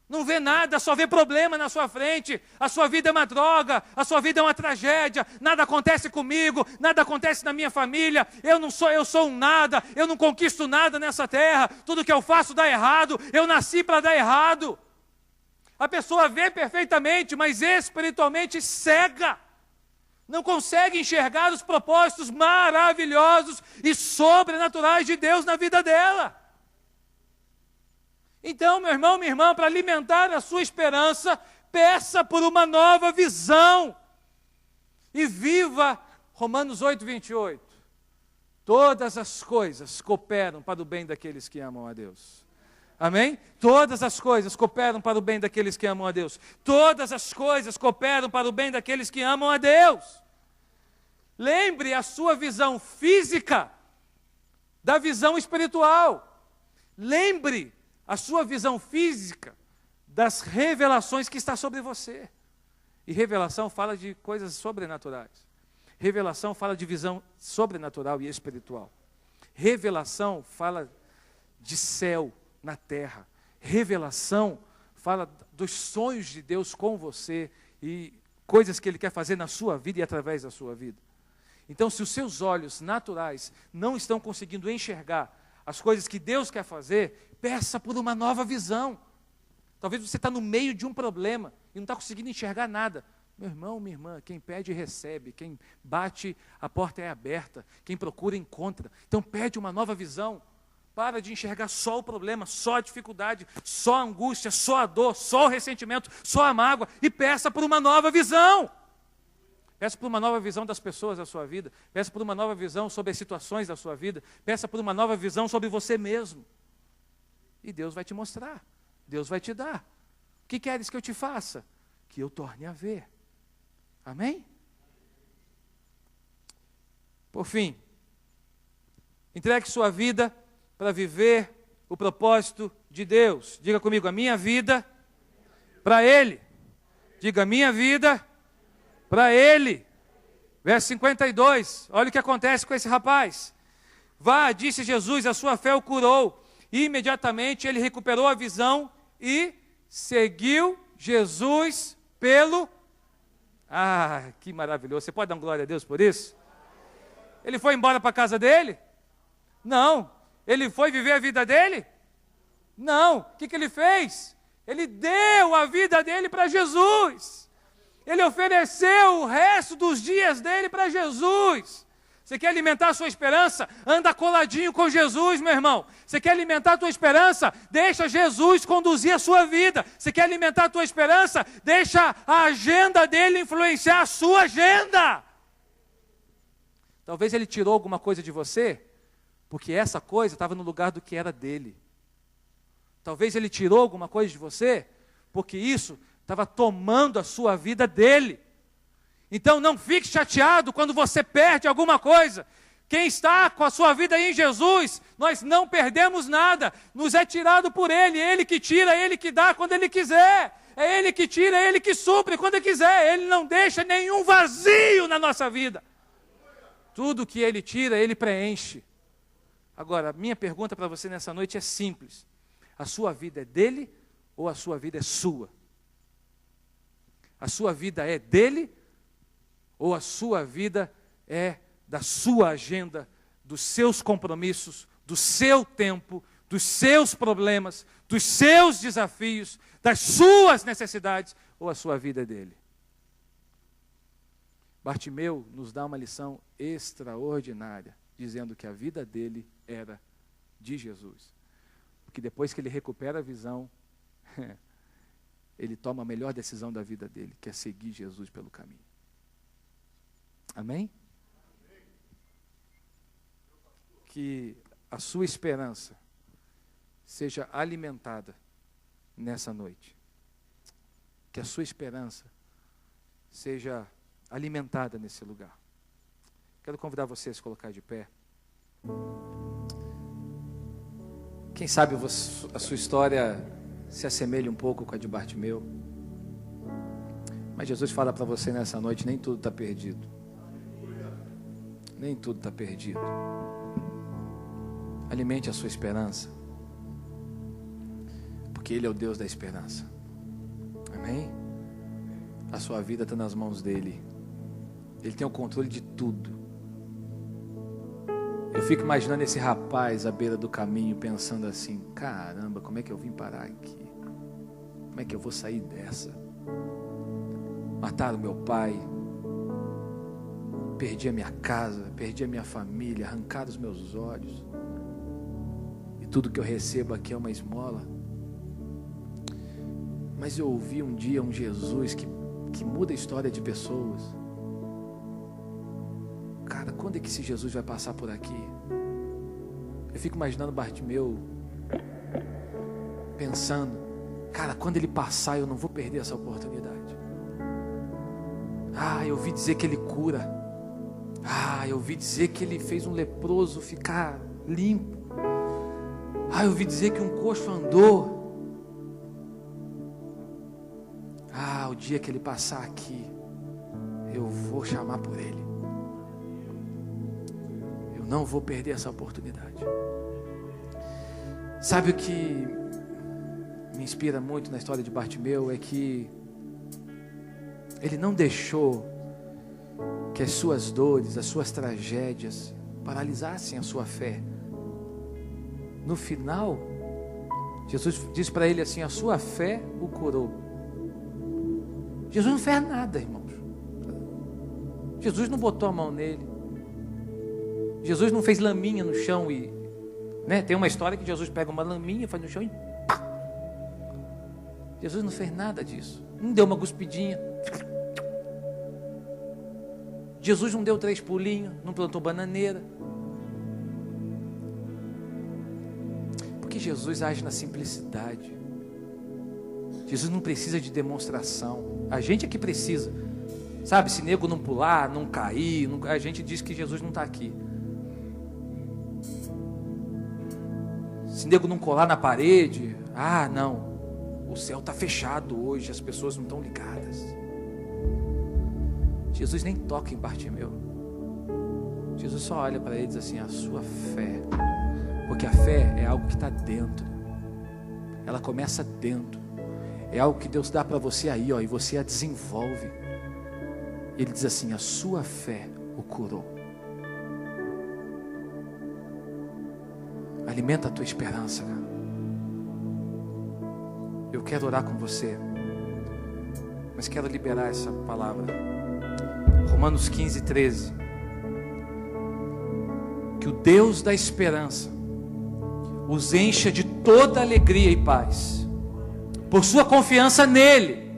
Não vê nada, só vê problema na sua frente. A sua vida é uma droga, a sua vida é uma tragédia. Nada acontece comigo, nada acontece na minha família. Eu sou um nada, eu não conquisto nada nessa terra. Tudo que eu faço dá errado, eu nasci para dar errado. A pessoa vê perfeitamente, mas espiritualmente cega. Não consegue enxergar os propósitos maravilhosos e sobrenaturais de Deus na vida dela. Então, meu irmão, minha irmã, para alimentar a sua esperança, peça por uma nova visão. E viva Romanos 8:28. Todas as coisas cooperam para o bem daqueles que amam a Deus. Amém? Todas as coisas cooperam para o bem daqueles que amam a Deus. Todas as coisas cooperam para o bem daqueles que amam a Deus. Lembre a sua visão física da visão espiritual. Lembre a sua visão física das revelações que está sobre você. E revelação fala de coisas sobrenaturais. Revelação fala de visão sobrenatural e espiritual. Revelação fala de céu na terra. Revelação fala dos sonhos de Deus com você e coisas que Ele quer fazer na sua vida e através da sua vida. Então, se os seus olhos naturais não estão conseguindo enxergar as coisas que Deus quer fazer, peça por uma nova visão. Talvez você está no meio de um problema e não está conseguindo enxergar nada. Meu irmão, minha irmã, quem pede recebe, quem bate, a porta é aberta, quem procura encontra. Então pede uma nova visão. Para de enxergar só o problema, só a dificuldade, só a angústia, só a dor, só o ressentimento, só a mágoa e peça por uma nova visão. Peça por uma nova visão das pessoas da sua vida. Peça por uma nova visão sobre as situações da sua vida. Peça por uma nova visão sobre você mesmo. E Deus vai te mostrar. Deus vai te dar. O que queres que eu te faça? Que eu torne a ver. Amém? Por fim, entregue sua vida para viver o propósito de Deus. Diga comigo, a minha vida para Ele. Diga, a minha vida para Ele. Verso 52, olha o que acontece com esse rapaz. Vá, disse Jesus, a sua fé o curou. E imediatamente ele recuperou a visão e seguiu Jesus pelo... Ah, que maravilhoso. Você pode dar glória a Deus por isso? Ele foi embora para a casa dele? Não. Ele foi viver a vida dele? Não. O que ele fez? Ele deu a vida dele para Jesus. Ele ofereceu o resto dos dias dele para Jesus. Você quer alimentar a sua esperança? Anda coladinho com Jesus, meu irmão. Você quer alimentar a tua esperança? Deixa Jesus conduzir a sua vida. Você quer alimentar a tua esperança? Deixa a agenda dele influenciar a sua agenda. Talvez ele tirou alguma coisa de você, porque essa coisa estava no lugar do que era dele. Talvez ele tirou alguma coisa de você, porque isso estava tomando a sua vida dele. Então não fique chateado quando você perde alguma coisa. Quem está com a sua vida em Jesus, nós não perdemos nada, nos é tirado por Ele que tira, Ele que dá quando Ele quiser, é Ele que tira, é Ele que supre quando Ele quiser, Ele não deixa nenhum vazio na nossa vida. Tudo que Ele tira, Ele preenche. Agora, minha pergunta para você nessa noite é simples: a sua vida é dele ou a sua vida é sua? A sua vida é dele ou a sua vida é da sua agenda, dos seus compromissos, do seu tempo, dos seus problemas, dos seus desafios, das suas necessidades, ou a sua vida é dele? Bartimeu nos dá uma lição extraordinária, dizendo que a vida dele era de Jesus. Porque depois que ele recupera a visão, ele toma a melhor decisão da vida dele, que é seguir Jesus pelo caminho. Amém? Que a sua esperança seja alimentada nessa noite. Que a sua esperança seja alimentada nesse lugar. Quero convidar você a se colocar de pé. Quem sabe a sua história se assemelha um pouco com a de Bartimeu. Mas Jesus fala para você nessa noite: nem tudo está perdido. Nem tudo está perdido. Alimente a sua esperança, porque Ele é o Deus da esperança. Amém? A sua vida está nas mãos dEle. Ele tem o controle de tudo. Eu fico imaginando esse rapaz à beira do caminho, pensando assim: caramba, como é que eu vim parar aqui? Como é que eu vou sair dessa? Mataram meu pai, perdi a minha casa, perdi a minha família, arrancaram os meus olhos, e tudo que eu recebo aqui é uma esmola. Mas eu ouvi um dia um Jesus que muda a história de pessoas. Cara, quando é que esse Jesus vai passar por aqui? Eu fico imaginando Bartimeu pensando: cara, quando ele passar eu não vou perder essa oportunidade. Eu ouvi dizer que ele cura. Eu ouvi dizer que ele fez um leproso ficar limpo. Eu ouvi dizer que um coxo andou. O dia que ele passar aqui, eu vou chamar por ele. Eu não vou perder essa oportunidade. Sabe o que me inspira muito na história de Bartimeu? É que ele não deixou que as suas dores, as suas tragédias paralisassem a sua fé. No final, Jesus diz para ele assim: a sua fé o curou. Jesus não fez nada, irmãos. Jesus não botou a mão nele. Jesus não fez laminha no chão e... Tem uma história que Jesus pega uma laminha, faz no chão e... pá! Jesus não fez nada disso. Não deu uma cuspidinha. Jesus não deu 3 pulinhos, não plantou bananeira. Porque Jesus age na simplicidade. Jesus não precisa de demonstração. A gente é que precisa. Sabe, se nego não pular, não cair, a gente diz que Jesus não está aqui. Se nego não colar na parede, não, o céu está fechado hoje, as pessoas não estão ligadas. Jesus nem toca em Bartimeu. Jesus só olha para ele e diz assim: a sua fé Porque a fé é algo que está dentro. Ela começa dentro. É algo que Deus dá para você aí, ó, e você a desenvolve. Ele diz assim: a sua fé o curou. Alimenta a tua esperança, cara. Eu quero orar com você, mas quero liberar essa palavra. Romanos 15, 13. Que o Deus da esperança os encha de toda alegria e paz, por sua confiança nele,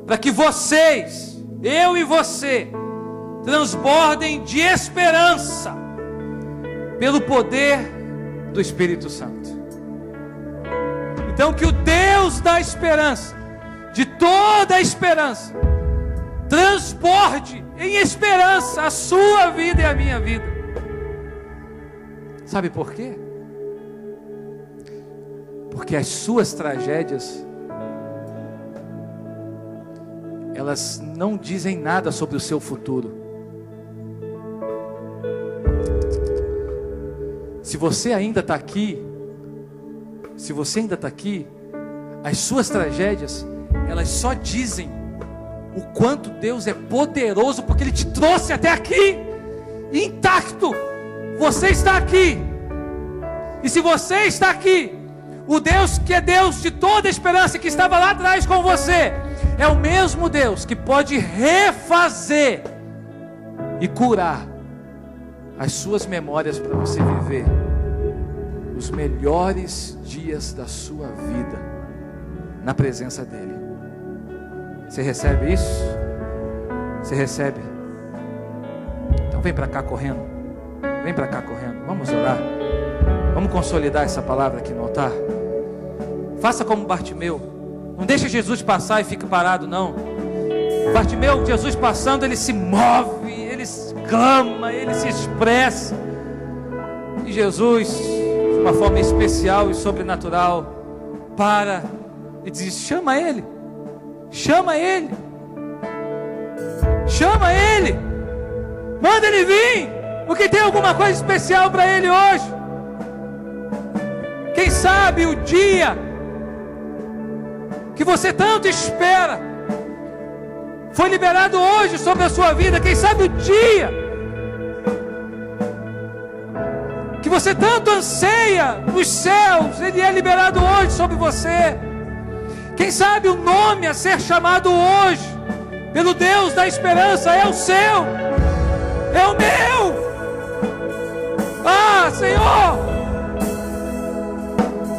para que vocês, eu e você, transbordem de esperança, pelo poder do Espírito Santo. Então que o Deus da esperança, de toda a esperança, transborde em esperança a sua vida e a minha vida. Sabe por quê? Porque as suas tragédias, elas não dizem nada sobre o seu futuro. Se você ainda está aqui, as suas tragédias, elas só dizem o quanto Deus é poderoso, porque Ele te trouxe até aqui, intacto. Você está aqui, e se você está aqui, o Deus que é Deus de toda a esperança, que estava lá atrás com você, é o mesmo Deus que pode refazer e curar as suas memórias, para você viver os melhores dias da sua vida na presença dEle. Você recebe isso? Você recebe? Então vem para cá correndo. Vem para cá correndo. Vamos orar. Vamos consolidar essa palavra aqui no altar. Faça como Bartimeu. Não deixa Jesus passar e fique parado, não. Bartimeu, Jesus passando, ele se move, ele clama, ele se expressa. E Jesus, de uma forma especial e sobrenatural, para e diz: chama ele. Chama ele. Chama ele. Manda ele vir, porque tem alguma coisa especial para ele hoje. Quem sabe o dia que você tanto espera foi liberado hoje sobre a sua vida. Quem sabe o dia que você tanto anseia nos céus, ele é liberado hoje sobre você. Quem sabe o nome a ser chamado hoje pelo Deus da esperança é o seu, é o meu. Ah, Senhor,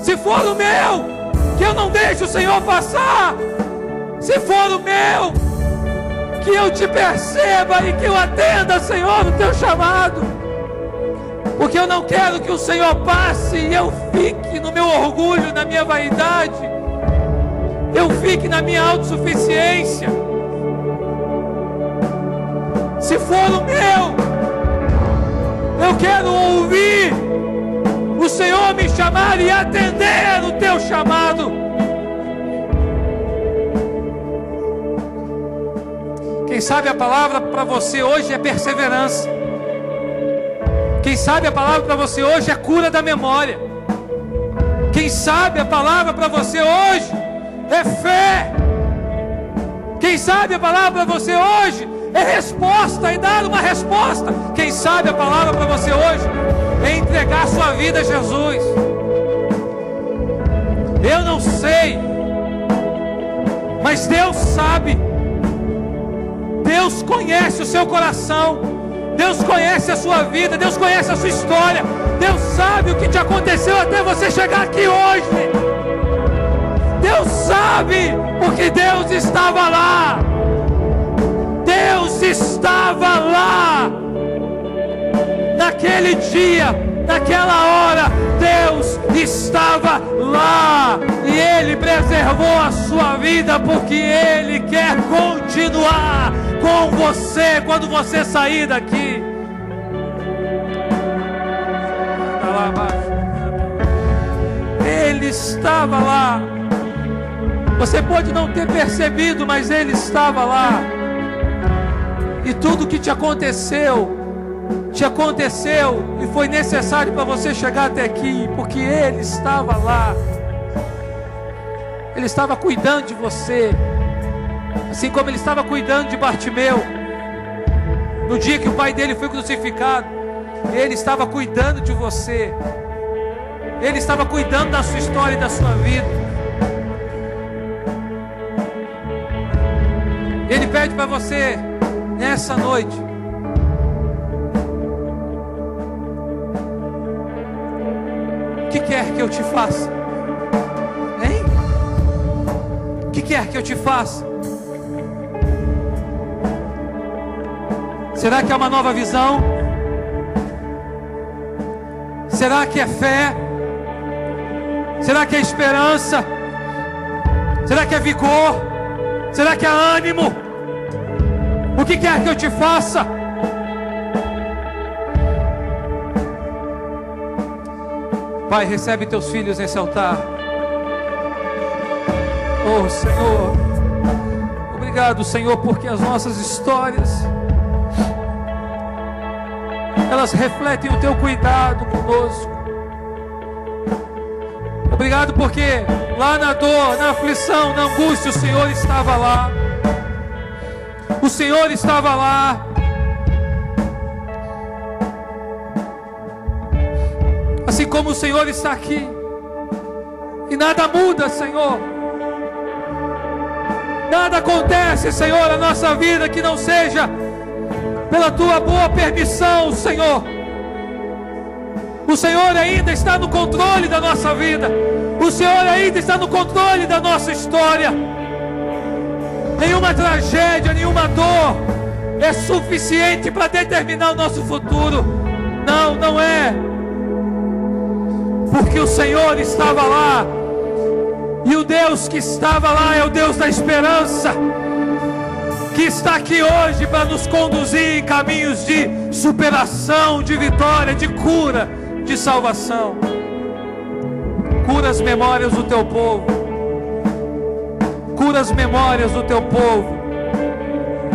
se for o meu, que eu não deixe o Senhor passar. Se for o meu, que eu te perceba e que eu atenda, Senhor, o teu chamado. Porque eu não quero que o Senhor passe e eu fique no meu orgulho, na minha vaidade, eu fique na minha autossuficiência. Se for o meu, eu quero ouvir o Senhor me chamar e atender o teu chamado. Quem sabe a palavra para você hoje é perseverança. Quem sabe a palavra para você hoje é cura da memória. Quem sabe a palavra para você hoje é fé. Quem sabe a palavra para você hoje é resposta e dar uma resposta. Quem sabe a palavra para você hoje é entregar sua vida a Jesus. Eu não sei, mas Deus sabe. Deus conhece o seu coração. Deus conhece a sua vida. Deus conhece a sua história. Deus sabe o que te aconteceu até você chegar aqui hoje. Deus sabe, porque Deus estava lá. Deus estava lá naquele dia, naquela hora. Deus estava lá e Ele preservou a sua vida, porque Ele quer continuar com você quando você sair daqui. Está lá abaixo. Ele estava lá. Você pode não ter percebido, mas Ele estava lá. E tudo que te aconteceu te aconteceu e foi necessário para você chegar até aqui, porque Ele estava lá. Ele estava cuidando de você, assim como Ele estava cuidando de Bartimeu. No dia que o pai dele foi crucificado, Ele estava cuidando de você. Ele estava cuidando da sua história e da sua vida. Ele pede para você, nessa noite, o que quer que eu te faça? Hein? O que quer que eu te faça? Será que é uma nova visão? Será que é fé? Será que é esperança? Será que é vigor? Será que é ânimo? O que quer que eu te faça? Pai, recebe teus filhos nesse altar. Oh Senhor, obrigado, Senhor, porque as nossas histórias, elas refletem o teu cuidado conosco. Obrigado porque lá na dor, na aflição, na angústia, o Senhor estava lá. O Senhor estava lá. Assim como o Senhor está aqui. E nada muda, Senhor. Nada acontece, Senhor, na nossa vida que não seja pela tua boa permissão, Senhor. O Senhor ainda está no controle da nossa vida. O Senhor ainda está no controle da nossa história. Nenhuma tragédia, nenhuma dor é suficiente para determinar o nosso futuro. Não, não é. Porque o Senhor estava lá. E o Deus que estava lá é o Deus da esperança, que está aqui hoje para nos conduzir em caminhos de superação, de vitória, de cura, de salvação. Cura as memórias do teu povo. Cura as memórias do teu povo.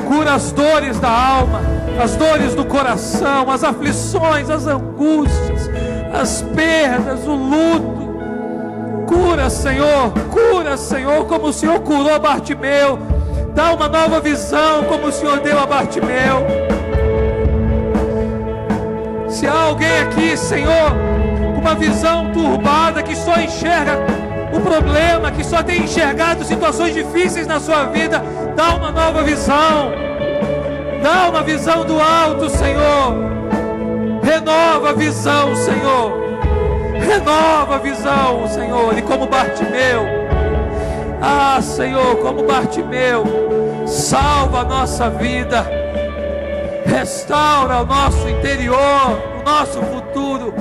Cura as dores da alma, as dores do coração, as aflições, as angústias, as perdas, o luto. Cura, Senhor, como o Senhor curou Bartimeu. Dá uma nova visão, como o Senhor deu a Bartimeu. Se há alguém aqui, Senhor, com uma visão turbada, que só enxerga o problema, que só tem enxergado situações difíceis na sua vida, dá uma nova visão. Dá uma visão do alto, Senhor. Renova a visão, Senhor. Renova a visão, Senhor. E como Bartimeu, Senhor, como Bartimeu, salva a nossa vida, restaura o nosso interior, o nosso futuro.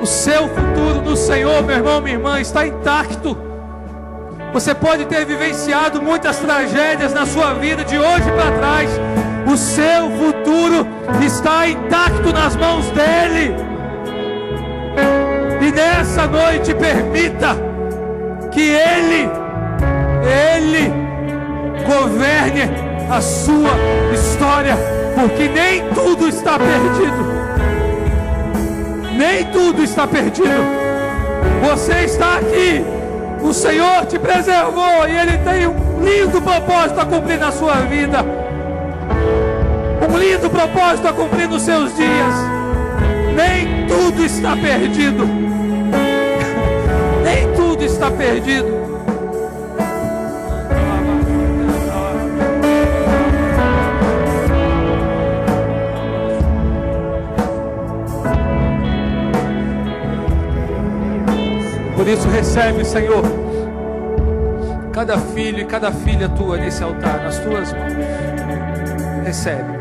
O seu futuro no Senhor, meu irmão, minha irmã, está intacto. Você pode ter vivenciado muitas tragédias na sua vida de hoje para trás. O seu futuro está intacto nas mãos dEle. E nessa noite permita que Ele governe a sua história, porque nem tudo está perdido. Nem tudo está perdido. Você está aqui. O Senhor te preservou e Ele tem um lindo propósito a cumprir na sua vida. Um lindo propósito a cumprir nos seus dias. Nem tudo está perdido. Nem tudo está perdido. Por isso recebe, Senhor, cada filho e cada filha tua nesse altar, nas tuas mãos. Recebe.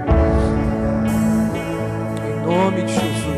Em nome de Jesus.